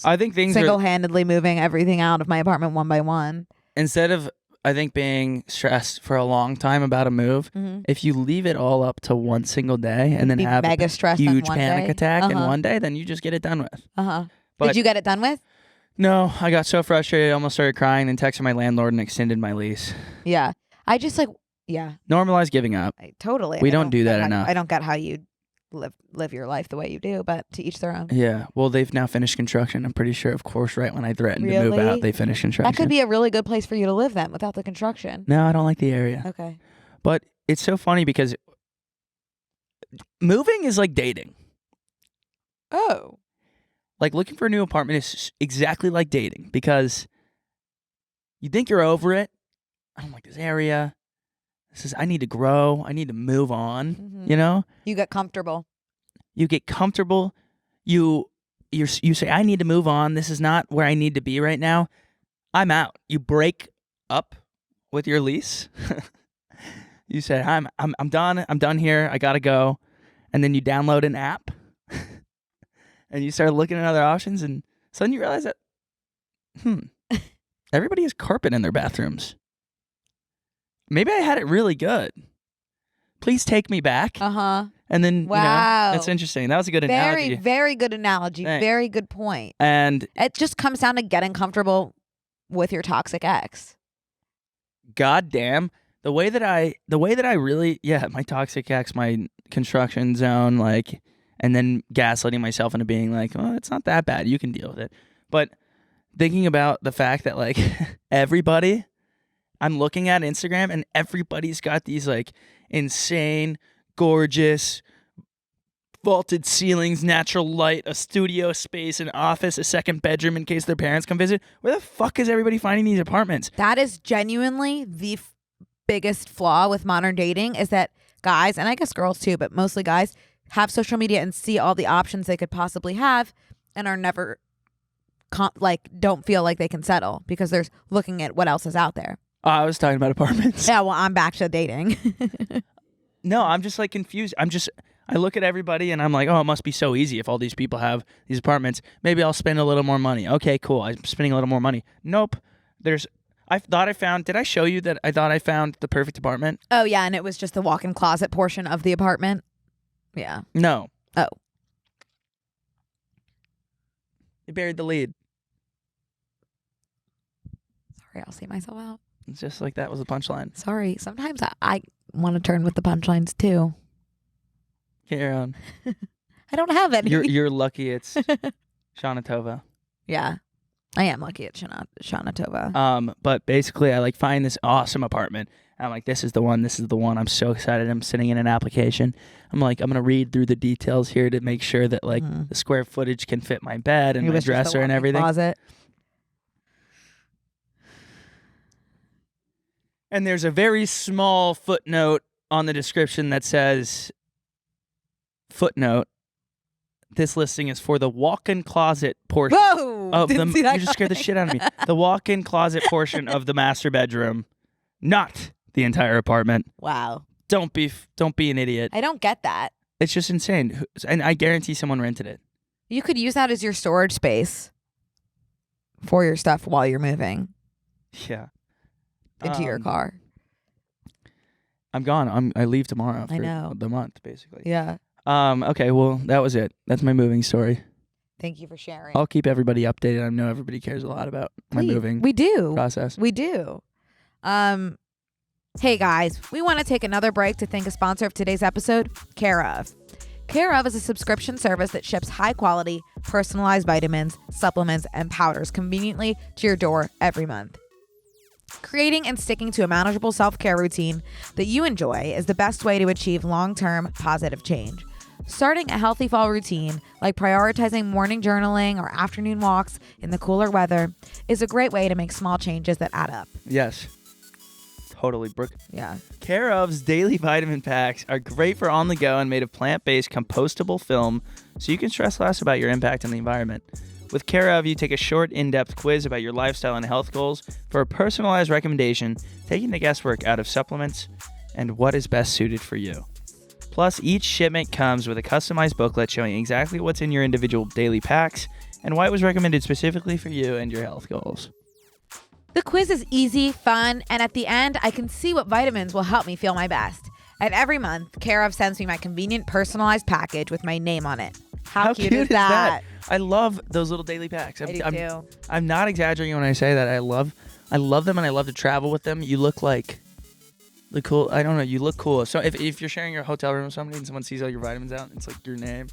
I think things Single-handedly moving everything out of my apartment one by one. Instead of, I think, being stressed for a long time about a move, if you leave it all up to one single day and then have mega a stressed huge on one panic day. attack in one day, then you just get it done with. Did you get it done with? No, I got so frustrated, I almost started crying and texted my landlord and extended my lease. Yeah. I just like, yeah. Normalize giving up. Totally. We don't do that enough. I don't get how you live your life the way you do, but to each their own. Yeah. Well, they've now finished construction. I'm pretty sure, of course, right when I threatened to move out, they finished construction. That could be a really good place for you to live then without the construction. No, I don't like the area. Okay. But it's so funny because moving is like dating. Oh. Like looking for a new apartment is exactly like dating because you think you're over it. I don't like this area. I need to grow. I need to move on. You know? You get comfortable. You get comfortable. You say, I need to move on. This is not where I need to be right now. I'm out. You break up with your lease. You say, I'm done. I'm done here. I gotta go. And then you download an app and you start looking at other options, and suddenly you realize that everybody has carpet in their bathrooms. Maybe I had it really good. Please take me back. And then, wow. That's interesting. That was a good analogy. Very, very good analogy. Thanks. Very good point. And it just comes down to getting comfortable with your toxic ex. God damn. The way that I really, my toxic ex, my construction zone, like, and then gaslighting myself into being like, oh, it's not that bad. You can deal with it. But thinking about the fact that, like, everybody, I'm looking at Instagram and everybody's got these like insane, gorgeous, vaulted ceilings, natural light, a studio space, an office, a second bedroom in case their parents come visit. Where the fuck is everybody finding these apartments? That is genuinely the biggest flaw with modern dating is that guys, and I guess girls too, but mostly guys, have social media and see all the options they could possibly have and are never don't feel like they can settle because they're looking at what else is out there. I was talking about apartments. Yeah, well, I'm back to dating. No, I'm just like confused. I look at everybody and I'm like, oh, it must be so easy if all these people have these apartments. Maybe I'll spend a little more money. Okay, cool. I'm spending a little more money. Nope. Did I show you that I thought I found the perfect apartment? Oh, yeah, and it was just the walk-in closet portion of the apartment? Yeah. No. Oh. You buried the lead. Sorry, I'll see myself out. It's just like that was the punchline. Sorry. Sometimes I want to turn with the punchlines too. Get your own. I don't have any. You're lucky it's Shana Tova. Yeah. I am lucky it's Shana Tova. But basically I like find this awesome apartment. I'm like, this is the one. I'm so excited. I'm sending in an application. I'm like, I'm going to read through the details here to make sure that like the square footage can fit my bed and my dresser and everything. Closet. And there's a very small footnote on the description that says, footnote, this listing is for the walk-in closet portion of the... You just scared the shit out of me. The walk-in closet portion of the master bedroom, not the entire apartment. Wow. Don't be an idiot. I don't get that. It's just insane. And I guarantee someone rented it. You could use that as your storage space for your stuff while you're moving. Yeah. Into your car. I'm gone. I leave tomorrow for I know. the month, basically. Yeah. Okay, well, that was it. That's my moving story. Thank you for sharing. I'll keep everybody updated. I know everybody cares a lot about my moving process. We do. Hey, guys, we want to take another break to thank a sponsor of today's episode, Care of. Care of is a subscription service that ships high-quality, personalized vitamins, supplements, and powders conveniently to your door every month. Creating and sticking to a manageable self-care routine that you enjoy is the best way to achieve long-term positive change. Starting a healthy fall routine, like prioritizing morning journaling or afternoon walks in the cooler weather, is a great way to make small changes that add up. Yes. Totally, Brooke. Yeah. Care of's daily vitamin packs are great for on the go and made of plant-based compostable film, so you can stress less about your impact on the environment. With Care of, you take a short, in-depth quiz about your lifestyle and health goals for a personalized recommendation, taking the guesswork out of supplements and what is best suited for you. Plus, each shipment comes with a customized booklet showing exactly what's in your individual daily packs and why it was recommended specifically for you and your health goals. The quiz is easy, fun, and at the end, I can see what vitamins will help me feel my best. And every month, Care of sends me my convenient personalized package with my name on it. How cute is that? I love those little daily packs. I do too. I'm not exaggerating when I say that. I love them and I love to travel with them. You look like the cool. I don't know. You look cool. So if you're sharing your hotel room with somebody and someone sees all your vitamins out, it's like your name.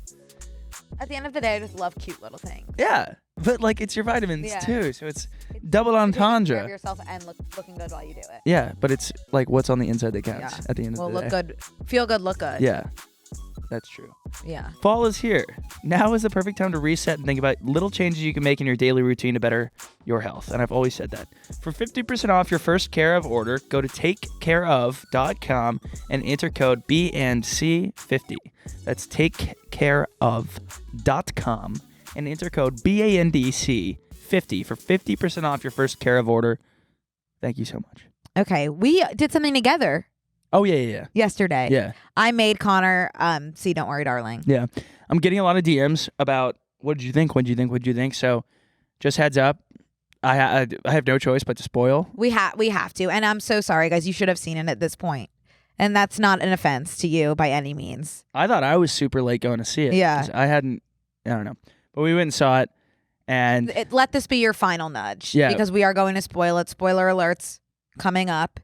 At the end of the day, I just love cute little things. Yeah, but like it's your vitamins Yeah. too, so it's double entendre. Take care of yourself and looking good while you do it. Yeah, but it's like what's on the inside that counts Yeah. at the end of Well, the look day. good, feel good, look good. Yeah, that's true. Yeah. Fall is here. Now is the perfect time to reset and think about little changes you can make in your daily routine to better your health. And I've always said that. For 50% off your first Care of order, go to takecareof.com and enter code BandC50. That's takecareof.com and enter code BANDC50 for 50% off your first Care of order. Thank you so much. Okay, we did something together Oh, yeah. yesterday. Yeah. I made Connor see Don't Worry, Darling. Yeah. I'm getting a lot of DMs about what did you think? So just heads up. I have no choice but to spoil. We have to. And I'm so sorry, guys. You should have seen it at this point. And that's not an offense to you by any means. I thought I was super late going to see it. Yeah. 'Cause I don't know. But we went and saw it. And Let this be your final nudge. Yeah. Because we are going to spoil it. Spoiler alerts coming up.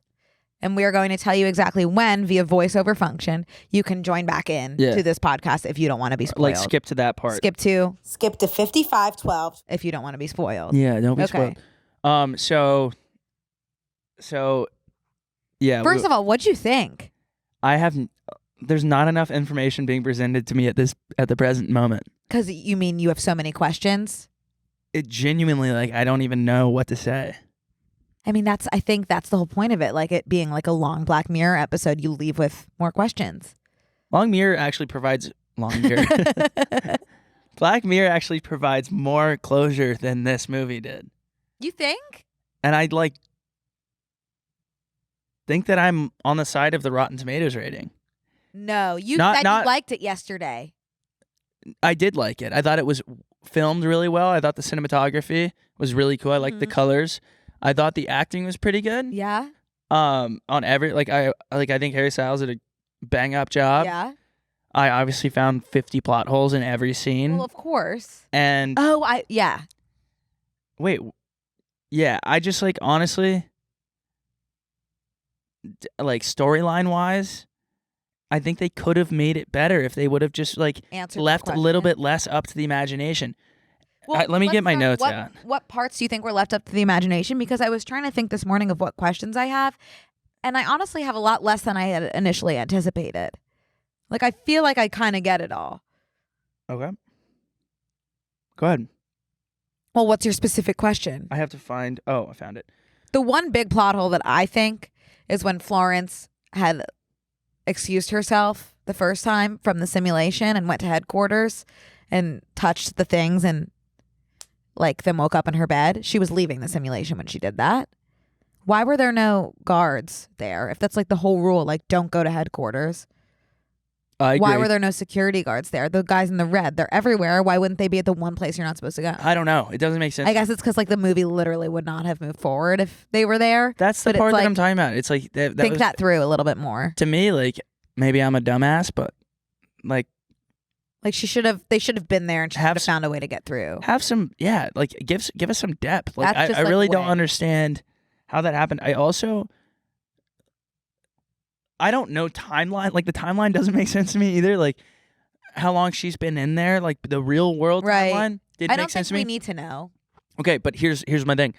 And we are going to tell you exactly when, via voiceover function, you can join back in to this podcast if you don't want to be spoiled. like skip to that part. Skip to 5512 if you don't want to be spoiled. Yeah, don't be Okay. spoiled. So yeah. First of all, what'd you think? There's not enough information being presented to me at the present moment. Because you mean you have so many questions? It genuinely, I don't even know what to say. I mean, I think that's the whole point of it. Like it being like a long Black Mirror episode, you leave with more questions. Black Mirror actually provides more closure than this movie did. You think? And I'd think that I'm on the side of the Rotten Tomatoes rating. No, you Not- said not- you liked it yesterday. I did like it. I thought it was filmed really well. I thought the cinematography was really cool. I liked the colors. I thought the acting was pretty good. Yeah. On every I think Harry Styles did a bang up job. Yeah. I obviously found 50 plot holes in every scene. Well, of course. And wait. Yeah, I just honestly storyline wise, I think they could have made it better if they would have just Answered left the a little question. bit less up to the imagination. Well, let me get my let's notes start- out. What parts do you think were left up to the imagination? Because I was trying to think this morning of what questions I have, and I honestly have a lot less than I had initially anticipated. I feel like I kind of get it all. Okay. Go ahead. Well, what's your specific question? I have to find. Oh, I found it. The one big plot hole that I think is when Florence had excused herself the first time from the simulation and went to headquarters and touched the things and then woke up in her bed. She was leaving the simulation when she did that. Why were there no guards there? If that's the whole rule, don't go to headquarters. I agree. Why were there no security guards there? The guys in the red, they're everywhere. Why wouldn't they be at the one place you're not supposed to go? I don't know. It doesn't make sense. I guess it's because the movie literally would not have moved forward if they were there. That's the but part it's that I'm talking about. It's think that through a little bit more. To me, maybe I'm a dumbass, but they should have been there and she should have found a way to get through. have some, give us some depth. That's just, I really don't way. understand how that happened. I don't know timeline. The timeline doesn't make sense to me either. How long she's been in there, the real world Right. timeline didn't I make don't sense think to me. we need to know. Okay, but here's my thing.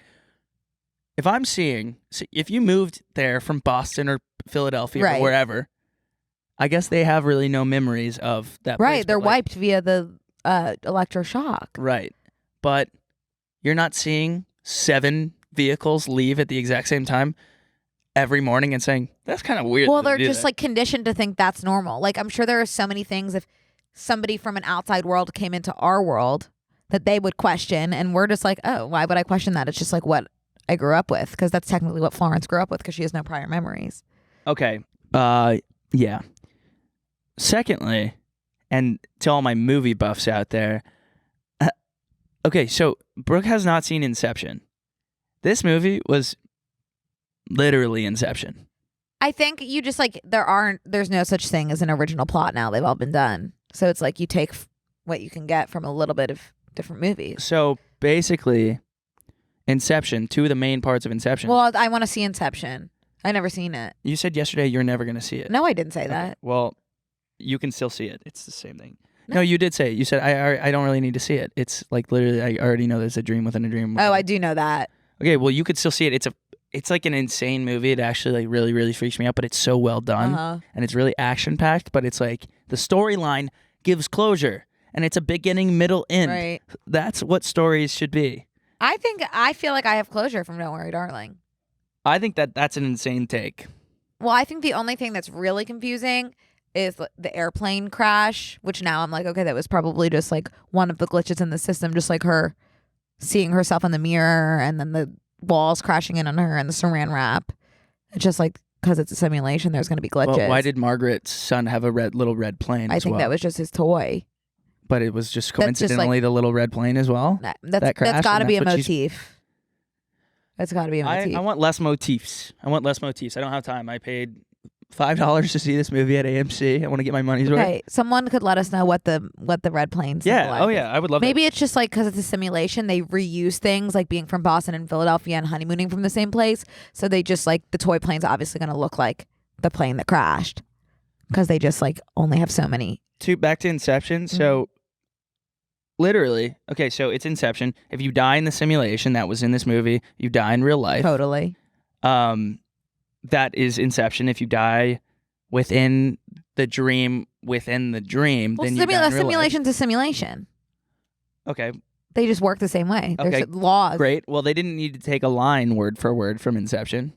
if I'm seeing, if you moved there from Boston or Philadelphia or Right. wherever, I guess they have really no memories of that place. Right, they're but, like, wiped via the electroshock. Right. But you're not seeing 7 vehicles leave at the exact same time every morning and saying, that's kind of weird. Well, that they they're do just that." like conditioned to think that's normal. Like I'm sure there are so many things if somebody from an outside world came into our world that they would question, and we're just like, oh, why would I question that? It's just like what I grew up with, because that's technically what Florence grew up with, because she has no prior memories. Okay. Yeah. Secondly, and to all my movie buffs out there, okay, so Brooke has not seen Inception. This movie was literally Inception. I think you just like there's no such thing as an original plot now. They've all been done. So it's like you take what you can get from a little bit of different movies. So basically, Inception, 2 of the main parts of Inception. Well, I want to see Inception. I never seen it. You said yesterday you're never going to see it. No, I didn't say Okay. that. Well, you can still see it. It's the same thing. No. No, you did say it. You said, I don't really need to see it. It's like literally, I already know there's a dream within a dream. Oh, I do know that. Okay, well, you could still see it. It's like an insane movie. It actually like really, really freaks me out, but it's so well done. Uh-huh. And it's really action-packed, but it's like the storyline gives closure. And it's a beginning, middle, end. Right. That's what stories should be. I feel like I have closure from Don't Worry, Darling. I think that's an insane take. Well, I think the only thing that's really confusing is the airplane crash, which now I'm like, okay, that was probably just like one of the glitches in the system, just like her seeing herself in the mirror and then the walls crashing in on her and the saran wrap. It's just like, because it's a simulation, there's going to be glitches. Well, why did Margaret's son have a little red plane I as think well? that was just his toy. But it was just That's just, coincidentally the little red plane as well? That's crashed, got to and be a that's what she's- motif. That's got to be a motif. I want less motifs. I don't have time. I paid $5 to see this movie at AMC. I want to get my money's worth. Okay, someone could let us know what the red plane Yeah. symbolizes. Oh, yeah. I would love that. Maybe it's just like because it's a simulation, they reuse things like being from Boston and Philadelphia and honeymooning from the same place. So they just like the toy plane's obviously going to look like the plane that crashed because they just like only have so many. Back to Inception. So literally, okay, so it's Inception. If you die in the simulation that was in this movie, you die in real life. Totally. That is Inception. If you die within the dream, Well, then you die in real life. simulation's a simulation. Okay, They just work the same way. Okay, There's laws. great. Well, they didn't need to take a line word for word from Inception.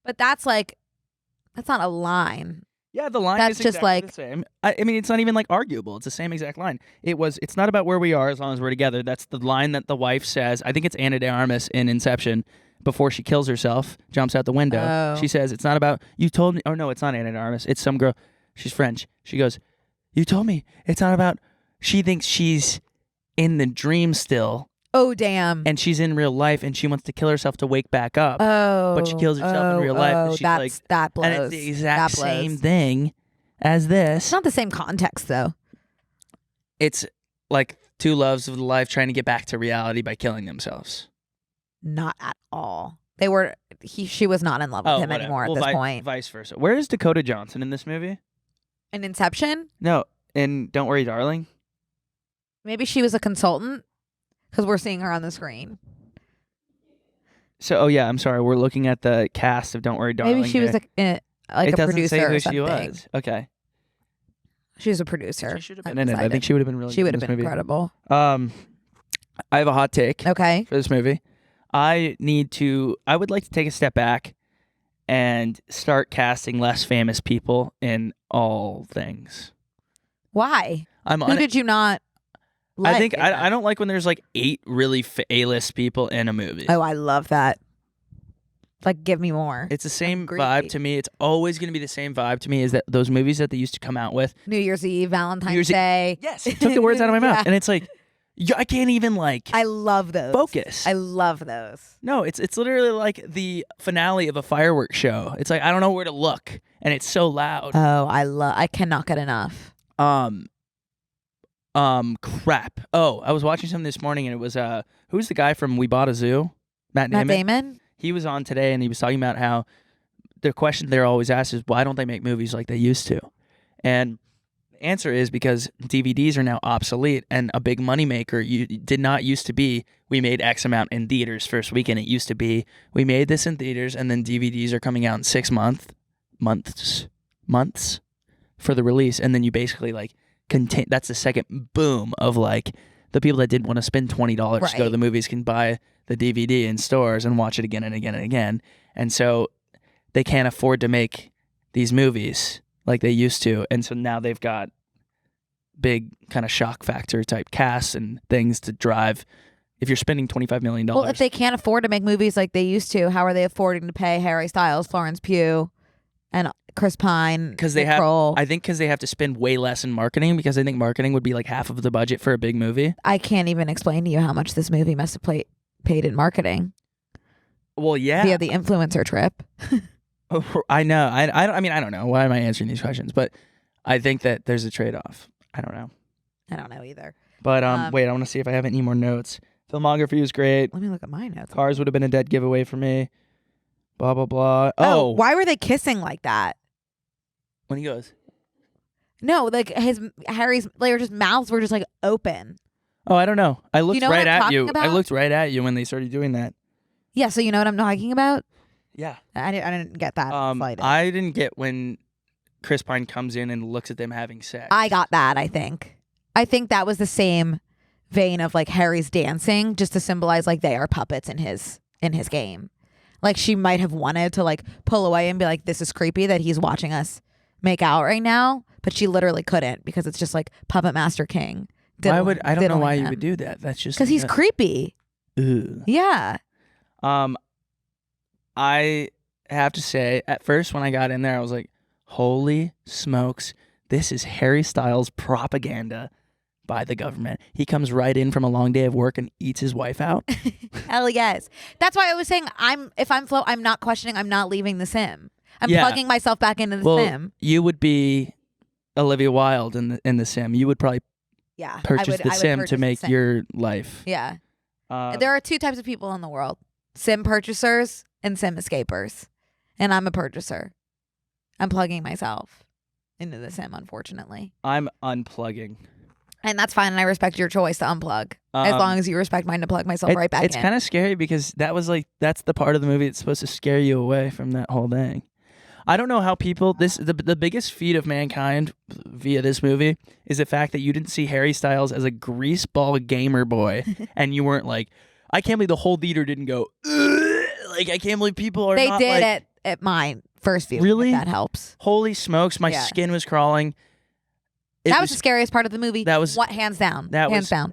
But that's not a line. Yeah, the line That's is just exactly like- the same. I mean, it's not even like arguable. It's the same exact line. It's not about where we are as long as we're together. That's the line that the wife says. I think it's Ana de Armas in Inception before she kills herself, jumps out the window. Oh. She says, it's not about, you told me, oh no, it's not Ana de Armas. It's some girl. She's French. She goes, you told me it's not about, she thinks she's in the dream still Oh, damn. and she's in real life and she wants to kill herself to wake back up. Oh. But she kills herself in real life, and Oh, she's like- that blows. And it's the exact That blows. same thing as this. It's not the same context, though. It's like two loves of life trying to get back to reality by killing themselves. Not at all. She was not in love with him whatever. anymore Well, at this point. Vice versa. Where is Dakota Johnson in this movie? In Inception, No, in Don't Worry, Darling. maybe she was a consultant because we're seeing her on the screen. So, oh yeah, I'm sorry. We're looking at the cast of Don't Worry, Darling. Maybe she was here. like It a doesn't producer say who or she something. was. Okay. She was a producer. She should have I'm been in it. I excited. think she would have been really She good would in have this been movie. incredible. I have a hot take Okay. for this movie. I would like to take a step back and start casting less famous people in all things. Why? I'm Who did you not like? I think in I that? don't like when there's like 8 really A-list people in a movie. Oh, I love that. Like, give me more. It's the same Agree. vibe to me. It's always going to be the same vibe to me. Is that those movies that they used to come out with? New Year's Eve, Valentine's New Year's Eve- Day. Yes, it took the words out of my mouth, Yeah. and it's like I can't even like I love those. focus. I love those. No, it's literally like the finale of a fireworks show. It's like I don't know where to look, and it's so loud. Oh, I cannot get enough. Crap. Oh, I was watching something this morning, and it was who's the guy from We Bought a Zoo? Matt Matt Damon. Damon? He was on today, and he was talking about how the question they're always asked is why don't they make movies like they used to? And answer is because DVDs are now obsolete, and a big moneymaker did not used to be we made X amount in theaters first weekend. It used to be we made this in theaters, and then DVDs are coming out in 6 months for the release, and then you basically like that's the second boom of like the people that didn't want to spend $20 to go to the movies can buy the DVD in stores and watch it again and again and again, and so they can't afford to make these movies like they used to, and so now they've got big kind of shock factor type casts and things to drive. If you're spending $25 million, well, if they can't afford to make movies like they used to, how are they affording to pay Harry Styles, Florence Pugh, and Chris Pine? Because they I think because they have to spend way less in marketing, because I think marketing would be like half of the budget for a big movie. I can't even explain to you how much this movie must have paid in marketing. Well, yeah, via the influencer trip. I know. I mean, I don't know. Why am I answering these questions? But I think that there's a trade-off. I don't know. I don't know either. But wait, I want to see if I have any more notes. Filmography was great. Let me look at my notes. Cars would have been a dead giveaway for me. Blah, blah, blah. Oh. Why were they kissing like that? When he goes. No, like Harry's mouths were just like open. Oh, I don't know. I looked right at you. About? I looked right at you when they started doing that. Yeah, so you know what I'm talking about? Yeah. I didn't get that. I didn't get when Chris Pine comes in and looks at them having sex. I got that, I think. I think that was the same vein of like Harry's dancing, just to symbolize like they are puppets in his game. Like she might have wanted to like pull away and be like, this is creepy that he's watching us make out right now, but she literally couldn't because it's just like Puppet Master King. I don't know why you would do that. That's just because he's creepy. Ugh. Yeah. I have to say, at first when I got in there, I was like, holy smokes, this is Harry Styles propaganda by the government. He comes right in from a long day of work and eats his wife out. Hell yes. That's why I was saying if I'm Flo, I'm not questioning, I'm not leaving the sim. I'm plugging myself back into the sim. You would be Olivia Wilde in the sim. You would probably purchase the sim to make your life. Yeah. There are two types of people in the world. Sim purchasers and sim escapers. And I'm a purchaser. I'm plugging myself into the sim, unfortunately. I'm unplugging. And that's fine, and I respect your choice to unplug. As long as you respect mine to plug myself right back in. It's kind of scary because that's the part of the movie that's supposed to scare you away from that whole thing. I don't know how people the biggest feat of mankind via this movie is the fact that you didn't see Harry Styles as a greaseball gamer boy and you weren't like, I can't believe the whole theater didn't go, ugh! Like I can't believe people are not did like, at my first view. Really? That helps. Holy smokes, my skin was crawling. That was the scariest part of the movie. That was hands down. Hands down.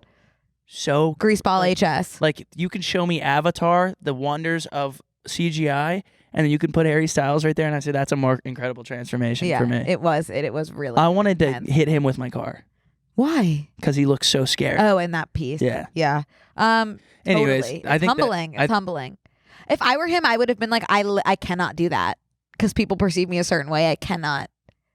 So greaseball HS. Like you can show me Avatar, the wonders of CGI, and then you can put Harry Styles right there, and I say that's a more incredible transformation for me. It was really. I wanted to hit him with my car. Why? Because he looks so scared. Oh, in that piece. Yeah. Yeah. Anyways, totally. I think humbling. It's humbling. If I were him, I would have been like, I cannot do that because people perceive me a certain way. I cannot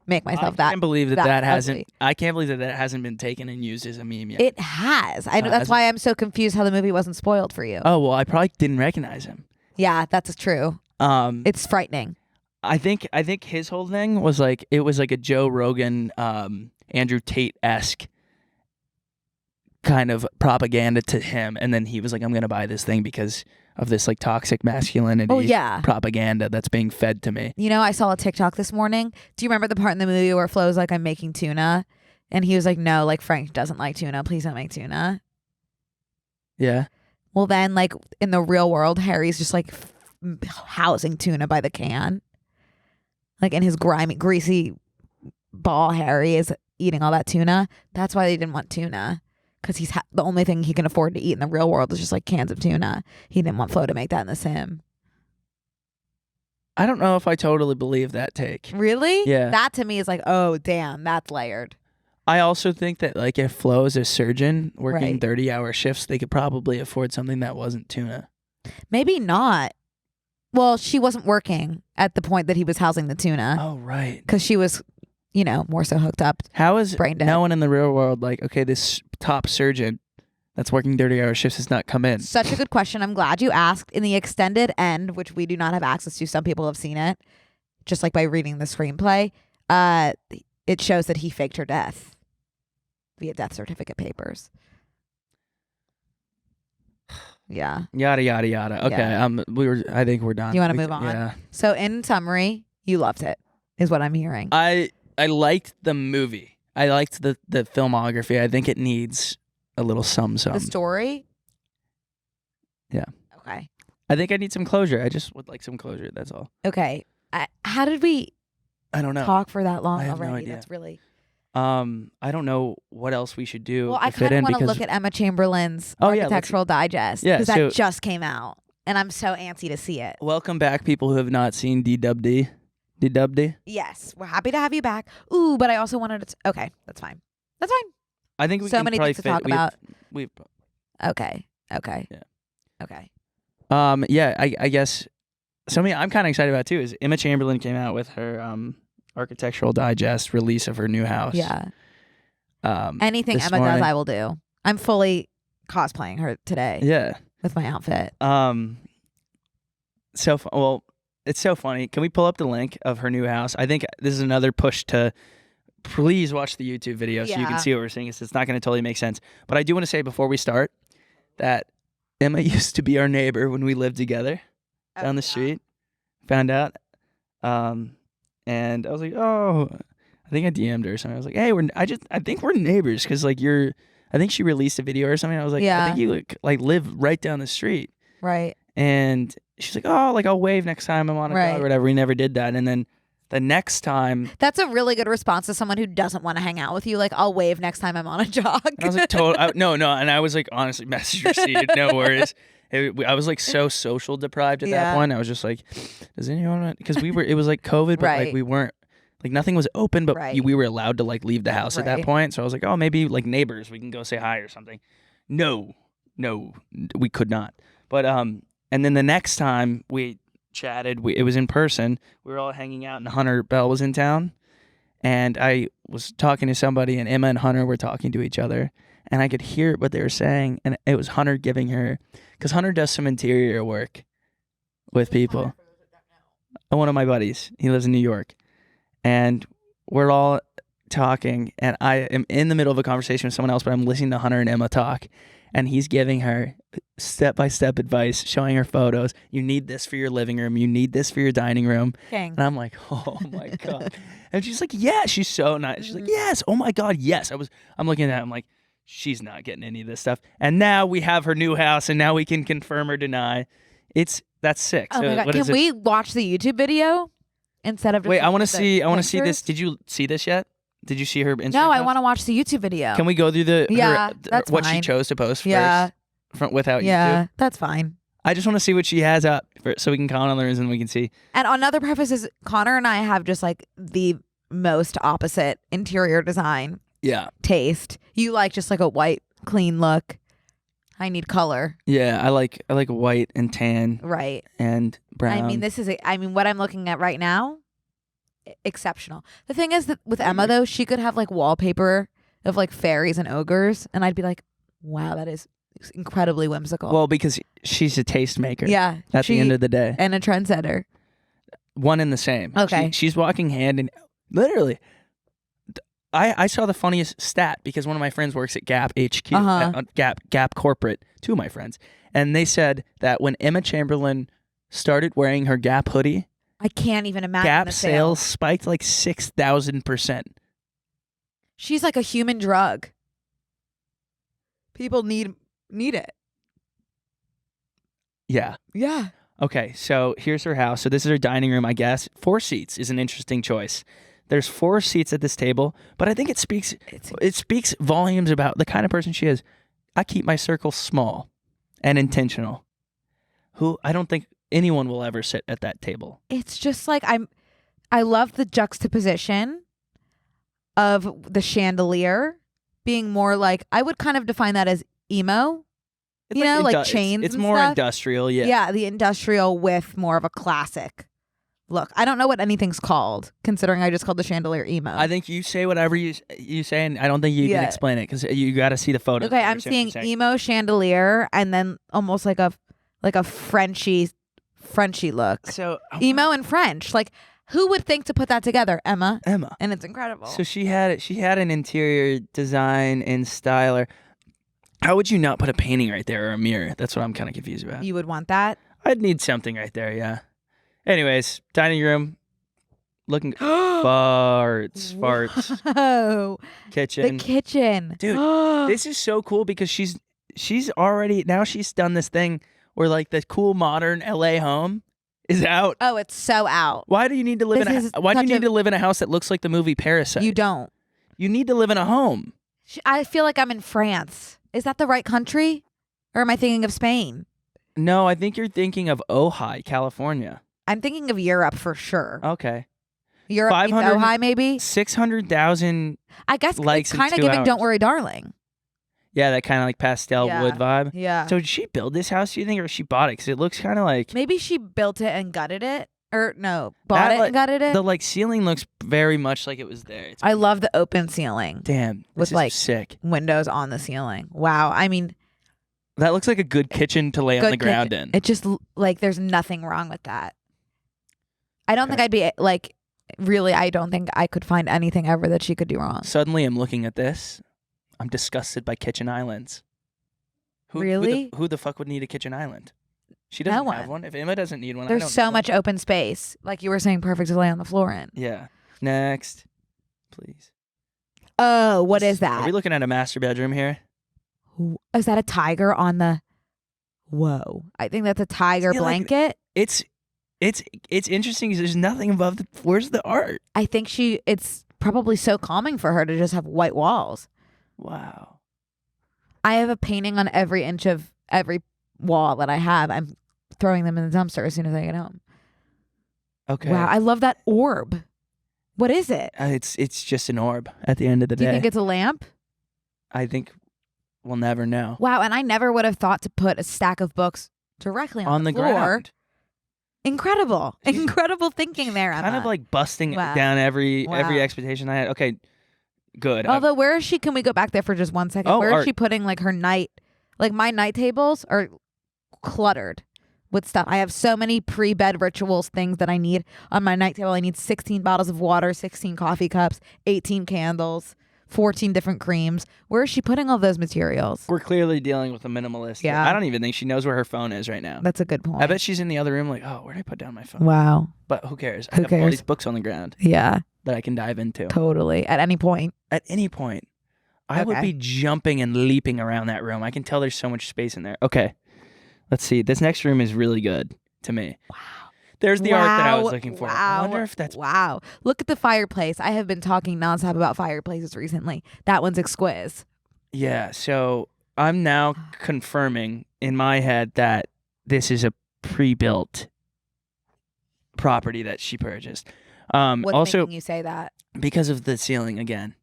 make myself that. I can't believe that hasn't. ugly. I can't believe that hasn't been taken and used as a meme yet. It has. That's why I'm so confused how the movie wasn't spoiled for you. Oh well, I probably didn't recognize him. Yeah, that's true. It's frightening. I think his whole thing was like it was like a Joe Rogan, Andrew Tate-esque kind of propaganda to him, and then he was like, I'm gonna buy this thing because of this like toxic masculinity propaganda that's being fed to me. You know, I saw a TikTok this morning. Do you remember the part in the movie where Flo's like, I'm making tuna? And he was like, no, like Frank doesn't like tuna. Please don't make tuna. Yeah. Well, then like in the real world, Harry's just like housing tuna by the can. Like in his grimy, greasy ball, Harry is eating all that tuna. That's why they didn't want tuna. Because he's the only thing he can afford to eat in the real world is just like cans of tuna. He didn't want Flo to make that in the sim. I don't know if I totally believe that take. Really? Yeah. That to me is like, oh, damn, that's layered. I also think that like if Flo is a surgeon working 30-hour shifts, they could probably afford something that wasn't tuna. Maybe not. Well, she wasn't working at the point that he was housing the tuna. Oh, right. Because she was, more so hooked up. How is brain dead. No one in the real world like, okay, this top surgeon that's working 30-hour shifts has not come in? Such a good question. I'm glad you asked. In the extended end, which we do not have access to, some people have seen it, just like by reading the screenplay, it shows that he faked her death via death certificate papers. Yeah. Yada yada yada. Okay. Yeah. I think we're done. You want to move on? Yeah. So in summary, you loved it, is what I'm hearing. I liked the movie. I liked the filmography. I think it needs a little some. The story? Yeah. Okay. I think I need some closure. I just would like some closure. That's all. Okay. How did we I don't know. talk for that long I have already? no idea. That's really... I don't know what else we should do. Well, I kind of want to look at Emma Chamberlain's Architectural Digest because that just came out, and I'm so antsy to see it. Welcome back, people who have not seen DWD. DWD? Yes, we're happy to have you back. Ooh, but I also wanted to... Okay, that's fine. That's fine. I think we so can many probably things to talk about. We've Okay. Yeah. Okay. Yeah, I guess something I'm kind of excited about too is Emma Chamberlain came out with her Architectural Digest release of her new house. Yeah. Anything Emma does, I will do. I'm fully cosplaying her today. Yeah. With my outfit. It's so funny. Can we pull up the link of her new house? I think this is another push to please watch the YouTube video so you can see what we're seeing. It's not going to totally make sense. But I do want to say before we start that Emma used to be our neighbor when we lived together down the street. Found out. And I was like, oh, I think I DM'd her or something. I was like, hey, I think we're neighbors because like I think she released a video or something. I was like, I think you live right down the street. Right. And she's like, oh, like I'll wave next time I'm on a dog or whatever. We never did that. And then the next time. That's a really good response to someone who doesn't want to hang out with you. Like, I'll wave next time I'm on a jog. I was like, no. And I was like, honestly, message received. No worries. I was like so social deprived at that point. I was just like, does anyone? Because it was like COVID, but like we weren't, like nothing was open, but we were allowed to like leave the house at that point. So I was like, oh, maybe like neighbors, we can go say hi or something. No, we could not. But and then the next time we chatted, it was in person. We were all hanging out, and Hunter Bell was in town, and I was talking to somebody, and Emma and Hunter were talking to each other, and I could hear what they were saying, and it was Hunter giving her, because Hunter does some interior work with people. One of my buddies, he lives in New York, and we're all talking, and I am in the middle of a conversation with someone else, but I'm listening to Hunter and Emma talk, and he's giving her step-by-step advice, showing her photos. You need this for your living room. You need this for your dining room. King. And I'm like, oh my God. And she's like, yeah, she's so nice. She's like, yes, oh my God, yes. I'm looking at it, I'm like, she's not getting any of this stuff. And now we have her new house, and now we can confirm or deny. That's sick. Oh my God. Can we watch the YouTube video instead of just... Wait, I want to see this. Did you see this yet? Did you see her Instagram No, I post? want to watch the YouTube video. Can we go through that's what fine. she chose to post Yeah. first without YouTube? Yeah, that's fine. I just want to see what she has up so we can comment on those and we can see. And another preface is Connor and I have just like the most opposite interior design taste. You like just like a white, clean look. I need color. Yeah, I like white and tan. Right. And brown. I mean, what I'm looking at right now, exceptional. The thing is that with Emma though, she could have like wallpaper of like fairies and ogres, and I'd be like, wow, that is incredibly whimsical. Well, because she's a tastemaker. Yeah. At the end of the day. And a trendsetter. One and the same. Okay. She's walking hand in... Literally. I saw the funniest stat because one of my friends works at Gap HQ, Gap Corporate, two of my friends. And they said that when Emma Chamberlain started wearing her Gap hoodie, I can't even imagine Gap the sales spiked like 6,000%. She's like a human drug. People need it. Yeah. Yeah. Okay, so here's her house. So this is her dining room, I guess. 4 seats is an interesting choice. There's 4 seats at this table, but I think it speaks volumes about the kind of person she is. I keep my circle small and intentional. I don't think anyone will ever sit at that table. It's just like I love the juxtaposition of the chandelier being more like, I would kind of define that as emo. It's like chains. It's and more stuff. industrial, yeah. Yeah, the industrial with more of a classic look. I don't know what anything's called, considering I just called the chandelier emo. I think you say whatever you say, and I don't think you can explain it because you got to see the photo. Okay, I'm seeing emo chandelier, and then almost like a Frenchy look. So emo and French. Like, Who would think to put that together? Emma. Emma. And it's incredible. So she had an interior design and styler. How would you not put a painting right there or a mirror? That's what I'm kind of confused about. You would want that? I'd need something right there, yeah. Anyways, dining room, looking farts. Oh, Kitchen. the kitchen. Dude, this is so cool because she's already, now she's done this thing where like the cool modern LA home is out. Oh, it's so out. Why do you need to live to live in a house that looks like the movie Parasite? You don't. You need to live in a home. I feel like I'm in France. Is that the right country? Or am I thinking of Spain? No, I think you're thinking of Ojai, California. I'm thinking of Europe for sure. Okay. Europe meets 500 Ojai, maybe? 600,000 I guess likes it's in kind of 2 giving hours. Don't Worry, Darling. Yeah, that kind of like pastel Yeah. wood vibe. Yeah. So did she build this house, do you think, or she bought it? Because it looks kind of like... Maybe she built it and gutted it. Or no, bought That, it like, and gutted it. The like ceiling looks very much like it was there. It's, I love the open ceiling. damn, this With, is like, sick. Windows on the ceiling. Wow. I mean, That looks like a good kitchen to lay on good the ground kitchen. in. It just, like, there's nothing wrong with that. I don't Okay. think I'd be, like, really, I don't think I could find anything ever that she could do wrong. Suddenly, I'm looking at this. I'm disgusted by kitchen islands. Really? Who the fuck would need a kitchen island? She doesn't No have one. one. If Emma doesn't need one, I There's don't so need much one. open space. Like you were saying, perfect to lay on the floor in. Yeah. Next, please. Oh, what is Are we that? looking at a master bedroom here? Is that a tiger on the... Whoa. I think that's a tiger See, like, blanket. It's interesting because there's nothing above the. Where's the art? I think it's probably so calming for her to just have white walls. Wow. I have a painting on every inch of every wall that I have. I'm throwing them in the dumpster as soon as I get home. Okay. Wow, I love that orb. What is it? It's just an orb at the end of the Do you day. think it's a lamp? I think we'll never know. Wow, and I never would have thought to put a stack of books directly on the floor. ground. Incredible. Incredible thinking there, Emma. Kind of like busting Wow. down every Wow. expectation I had. Okay, good. Although, where is she? Can we go back there for just 1 second? Oh, Where is art. she putting like her night? Like my night tables are cluttered with stuff. I have so many pre-bed rituals things that I need on my night table. I need 16 bottles of water, 16 coffee cups, 18 candles, 14 different creams. Where is she putting all those materials? We're clearly dealing with a minimalist. Yeah. I don't even think she knows where her phone is right now. That's a good point. I bet she's in the other room like, oh, where did I put down my phone? Wow. But who cares? I Who have all cares? these books on the ground Yeah, that I can dive into. totally. At any point. At any point, I would Okay. be jumping and leaping around that room. I can tell there's so much space in there. Okay, let's see. This next room is really good to me. Wow. There's the art that I was Wow, looking for. Wow. I wonder if that's... Wow. Look at the fireplace. I have been talking nonstop about fireplaces recently. That one's exquisite. Yeah, so I'm now confirming in my head that this is a pre-built property that she purchased. What's Also, making you say that? because of the ceiling again,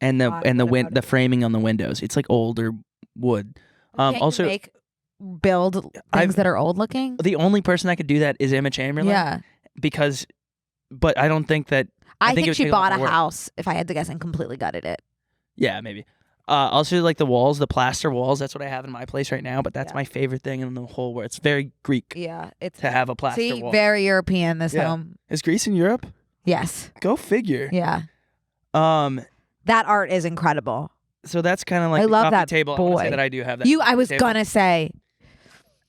and the Why? and the What win about the it? framing on the windows. It's like older wood. Can't Also, you build things I've- that are old looking? the only person that could do that is Emma Chamberlain. Yeah. Because, but I don't think that. I think it think would she take a lot bought a more work. house, if I had to guess, and completely gutted it. Yeah, maybe. Also, like the walls, the plaster walls. That's what I have in my place right now. But that's Yeah. my favorite thing in the whole world. It's very Greek Yeah. It's to have a plaster See, wall. very European, this Yeah. home. Is Greece in Europe? Yes. Go figure. Yeah. Um. That art is incredible. So that's kind of like I the love coffee that table. I wanna say boy. that I do have that. I was table. gonna say,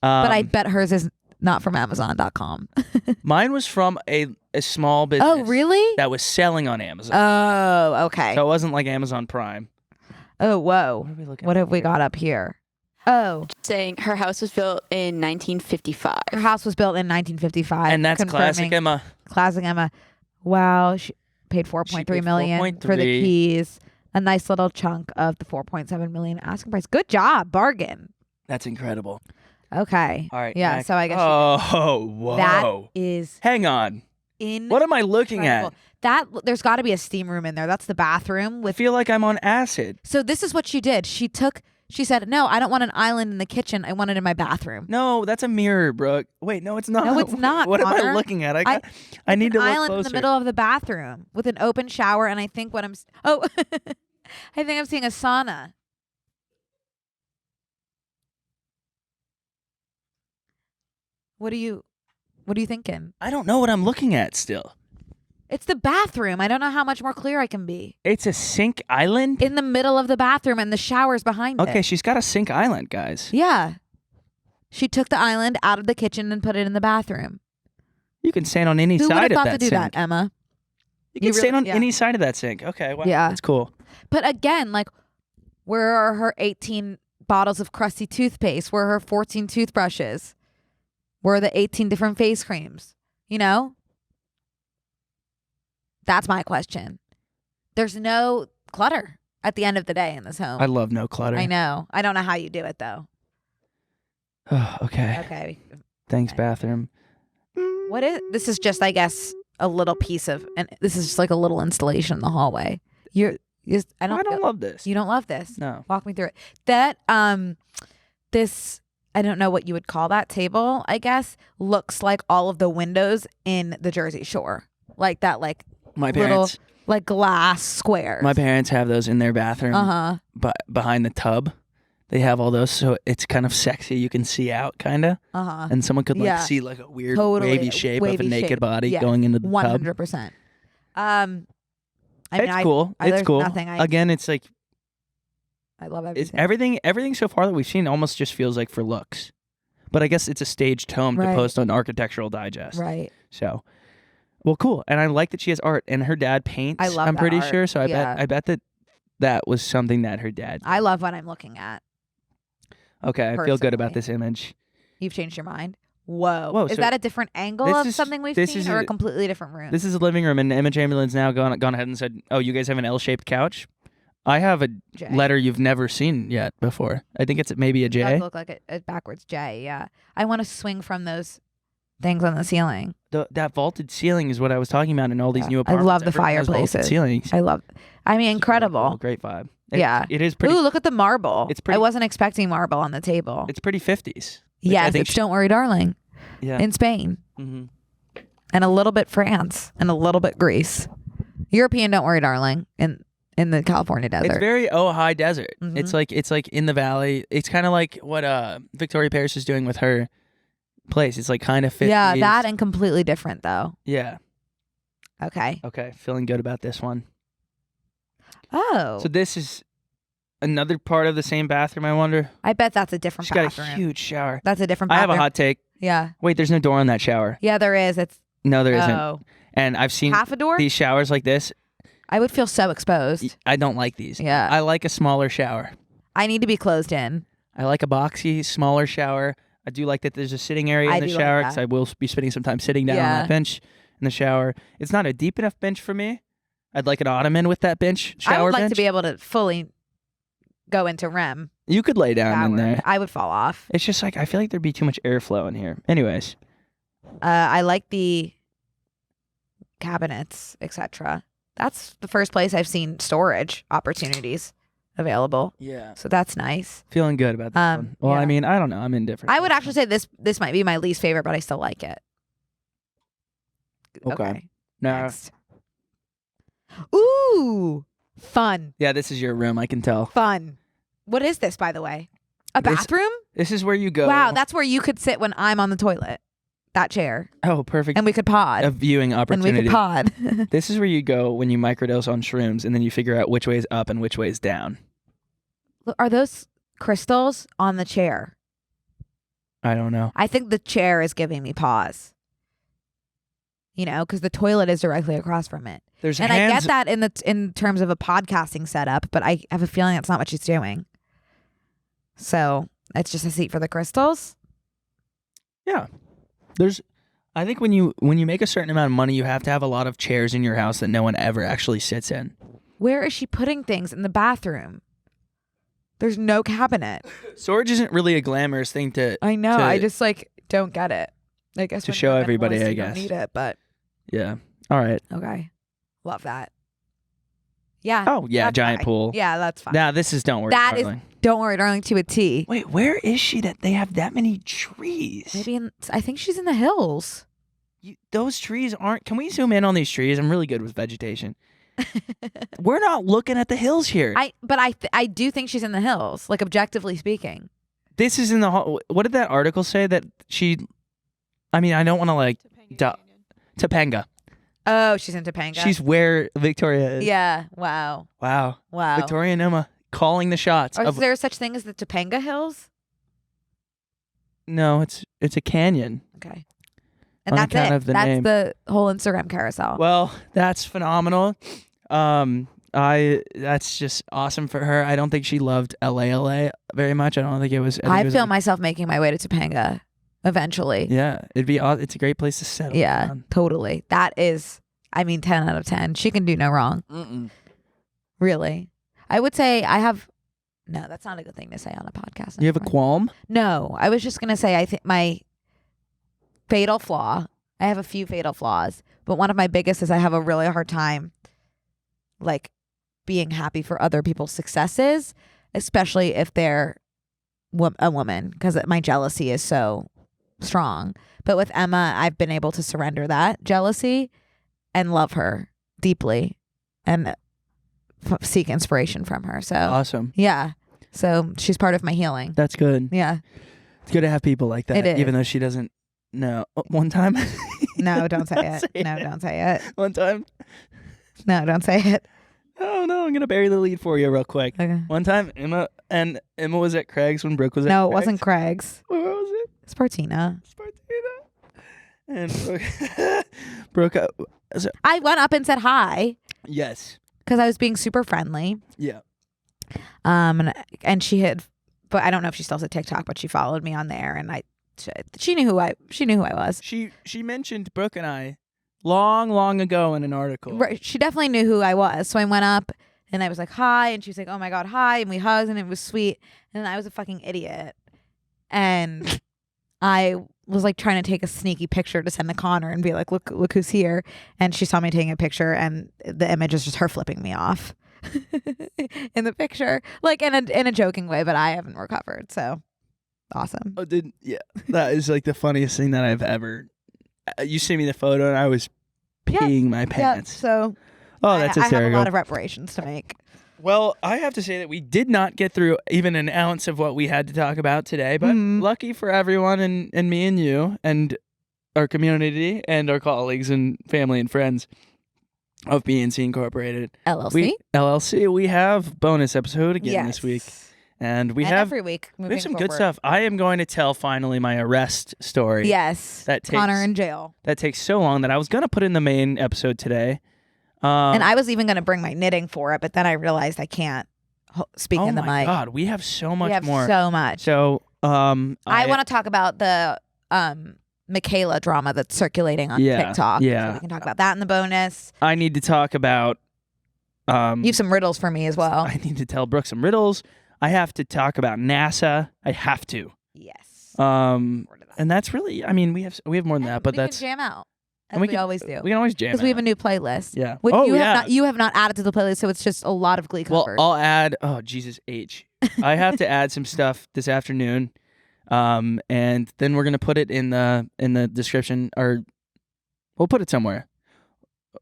but I Um, bet hers is not from Amazon.com. Mine was from a small business. Oh, really? That was selling on Amazon. Oh, okay. So it wasn't like Amazon Prime. Oh, whoa. What are we looking What at have we here? got up here? Oh, Saying her house was built in 1955. her house was built in 1955. And that's classic confirming- Emma. Classic Emma. Wow, she paid 4.3 million for the 4.3. keys. A nice little chunk of the 4.7 million asking price. Good job, bargain. That's incredible. Okay. All right. Yeah, next. so I guess Oh, whoa. that is Hang on. What am I looking at? incredible. There's got to be a steam room in there. That's the bathroom I with. feel like I'm on acid. So this is what she did. She said, "No, I don't want an island in the kitchen. I want it in my bathroom." No, that's a mirror, Brooke. Wait, no, it's not. No, it's not, What am I Connor. looking at? I need to an look island closer. in the middle of the bathroom with an open shower, and I think what I'm I think I'm seeing a sauna. What do you? What are you thinking? I don't know what I'm looking at still. It's the bathroom. I don't know how much more clear I can be. It's a sink island? In the middle of the bathroom and the shower's behind it. Okay, she's got a sink island, guys. Yeah. She took the island out of the kitchen and put it in the bathroom. You can stand on any Who would side have of thought that to do sink. that, Emma? You can You stand really- on any side of that sink. Okay, wow. Yeah. That's cool. But again, like, where are her 18 bottles of crusty toothpaste? Where are her 14 toothbrushes? Where are the 18 different face creams? You know? That's my question. There's no clutter at the end of the day in this home. I love no clutter. I know. I don't know how you do it, though. Okay. Okay. Thanks, bathroom. This is just, I guess, a little piece of, and this is just like a little installation in the hallway. I don't love this. You don't love this? No. Walk me through it. That this, I don't know what you would call that table, I guess, looks like all of the windows in the Jersey Shore. Like that, like My little, parents. like glass squares. My parents have those in their bathroom. Uh-huh. But behind the tub, they have all those, so it's kind of sexy. You can see out, kind of. Uh-huh. And someone could Yeah. see like a weird Totally. wavy shape of a Wavy naked shape. body Yes. going into the tub. 100%. I mean, It's cool. It's there's cool. nothing Again, it's like I love it's everything. everything so far that we've seen almost just feels like for looks. But I guess it's a staged home to Right. post on Architectural Digest. Right. So, well, cool. And I like that she has art, and her dad paints. I love I'm that pretty art. sure. So Yeah. I bet that was something that her dad. I love what I'm looking at. Okay, I feel good about personally. this image. You've changed your mind? Whoa. Whoa, Is so that a different angle this of is- something we've this seen is or a a- completely different room? This is a living room, and Emma Chamberlain's now gone ahead and said, "Oh, you guys have an L-shaped couch." I have a J. letter you've never seen yet before. I think it's maybe a It J. does look like a backwards J, yeah. I want to swing from those things on the ceiling. That vaulted ceiling is what I was talking about in all these Yeah. new I apartments. love the Everyone has vaulted fireplaces. ceilings. I love incredible. Cool, great vibe. Yeah. It is pretty. Ooh, look at the marble. It's pretty- I wasn't expecting marble on the table. It's pretty 50s. which I Yes, think it's Don't Worry Darling Yeah. in Spain. Mm-hmm. And a little bit France and a little bit Greece. European Don't Worry Darling in the California desert. It's very high desert. Mhm. It's like in the valley. It's kind of like what Victoria Paris is doing with her place. It's like kind of 50s. Yeah, that and completely different though. Yeah. Okay. Okay, feeling good about this one. Oh. So this is another part of the same bathroom, I wonder. I bet that's a different She's got bathroom. a huge shower. That's a different I bathroom. have a hot take. Yeah. Wait, there's no door on that shower. Yeah, there is. It's No, there isn't. Oh. And I've seen Half a door? these showers like this. I would feel so exposed. I don't like these. Yeah. I like a smaller shower. I need to be closed in. I like a boxy, smaller shower. I do like that there's a sitting area I in the do like shower that. because I will be spending some time sitting down on Yeah. that bench in the shower. It's not a deep enough bench for me. I'd like an ottoman with that bench, shower I would like bench. to be able to fully go into REM. You could lay down in shower. there. I would fall off. It's just like I feel like there'd be too much airflow in here. Anyways, I like the cabinets, etc. That's the first place I've seen storage opportunities available. yeah, So that's nice. feeling good about this one. Well, yeah. I mean, I don't know. I'm indifferent. I would actually say this might be my least favorite, but I still like it. Okay. No. Next. Ooh, fun, Yeah, this is your room. I can tell. fun. What is this, by the way? A This- bathroom? This is where you go. Wow, that's where you could sit when I'm on the toilet. That chair, oh perfect. and we could pod, A viewing and we opportunity. could pod. This is where you go when you microdose on shrooms, and then you figure out which way is up and which way is down. Look, are those crystals on the chair? I don't know. I think the chair is giving me pause. You know, because the toilet is directly across from it, There's and hands. I get that in terms of a podcasting setup, but I have a feeling that's not what she's doing. So it's just a seat for the crystals. Yeah. I think when you make a certain amount of money, you have to have a lot of chairs in your house that no one ever actually sits in. Where is she putting things in the bathroom? There's no cabinet. Storage isn't really a glamorous thing to I know. To- I just don't get it. I guess To when show you're everybody, minimalist, I you guess. don't need it, but yeah. All right. okay. Love that. Yeah. Oh, yeah, that's giant fine. pool. Yeah, that's fine. Now this is Don't Worry, That is Darling. Don't Worry, Darling to a T. Wait, where is she that they have that many trees? Maybe I think she's in the hills. Those trees aren't. Can we zoom in on these trees? I'm really good with vegetation. We're not looking at the hills here. I do think she's in the hills, like objectively speaking. This is in the. What did that article say that she? I mean, I don't want to like Topanga. Oh, she's in Topanga. She's where Victoria is. Yeah. Wow. Wow. Wow. Victoria and Emma calling the shots. Is there such thing as the Topanga Hills? No, it's a canyon. Okay. And On that's account it. of the That's name. the whole Instagram carousel. Well, that's phenomenal. That's just awesome for her. I don't think she loved LA very much. I don't think it was. I feel myself making my way to Topanga eventually. Yeah, it's a great place to settle. Yeah, down. totally. That is, 10 out of 10. She can do no wrong. Mm-mm. Really. I would say no, that's not a good thing to say on a podcast. You have a qualm? No, I was just going to say, I think my fatal flaw, I have a few fatal flaws, but one of my biggest is I have a really hard time like being happy for other people's successes, especially if they're a woman, because my jealousy is so strong. But with Emma, I've been able to surrender that jealousy and love her deeply and seek inspiration from her. So Awesome. yeah. So she's part of my healing. That's good. Yeah. It's good to have people like that. It is. Even though she doesn't know. One time. No, don't say it. No, don't say it. One time. No, don't say it. Oh no, I'm gonna bury the lead for you real quick. Okay. One time, Emma was at Craig's when Brooke was at No, it Craig's. wasn't Craig's. Where was it? Spartina. Spartina. And Brooke, I went up and said hi yes. because I was being super friendly. Yeah. And she had, but I don't know if she still has a TikTok, but she followed me on there, and she knew who I was. She mentioned Brooke and I long ago in an article. Right, she definitely knew who I was. So I went up and I was like, hi, and she was like, oh my god, hi, and we hugged, and it was sweet. And then I was a fucking idiot, and I was like trying to take a sneaky picture to send to Connor and be like, look who's here. And she saw me taking a picture, and the image is just her flipping me off in the picture, like in a joking way, but I haven't recovered. So awesome. Oh, yeah. That is like the funniest thing that I've ever. You sent me the photo, and I was peeing my pants. Yeah, so That's I have a hysterical. lot of reparations to make. Well, I have to say that we did not get through even an ounce of what we had to talk about today, but lucky for everyone and me and you and our community and our colleagues and family and friends of BNC Incorporated. LLC. We have bonus episode again this week. And we have every week. We have some good stuff. I am going to tell finally my arrest story. Yes. Connor in jail. That takes so long that I was going to put in the main episode today. And I was even going to bring my knitting for it, but then I realized I can't speak in the mic. Oh my God, we have so much more. We have so much. So I want to talk about the Michaela drama that's circulating on TikTok. Yeah. So we can talk about that in the bonus. I need to talk about you have some riddles for me as well. I need to tell Brooke some riddles. I have to talk about NASA. I have to. Yes. And that's really, I mean, we have more than that, but we can jam out. As we always do. We can always jam out. Because we have a new playlist. Yeah. Which you have not added to the playlist, so it's just a lot of Glee covers. Well, I'll add, Jesus H. I have to add some stuff this afternoon. And then we're going to put it in the description, or we'll put it somewhere.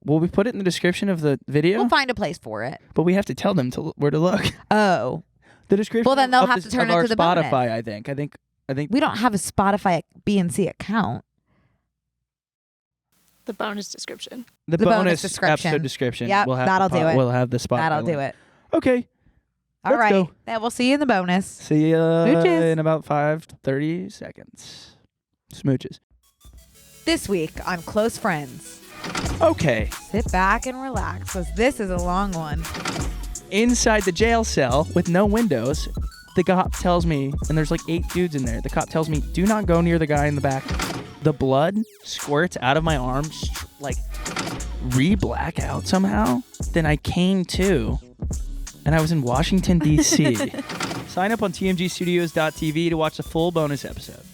Will we put it in the description of the video? We'll find a place for it. But we have to tell them where to look. Oh. The description. Well, then they'll have to turn it to the Spotify, bonus. I think we don't have a Spotify BNC account. The bonus description. The bonus episode description. Yep, that'll do it. We'll have the Spotify. That'll do it. Okay. All right. Go. Then we'll see you in the bonus. See you Smooches. in about 30 seconds. Smooches. This week on Close Friends. Okay. Sit back and relax, because this is a long one. Inside the jail cell with no windows, the cop tells me, and there's like 8 dudes in there, the cop tells me, do not go near the guy in the back. The blood squirts out of my arms, like re-black out somehow. Then I came to, and I was in Washington, D.C. Sign up on tmgstudios.tv to watch the full bonus episode.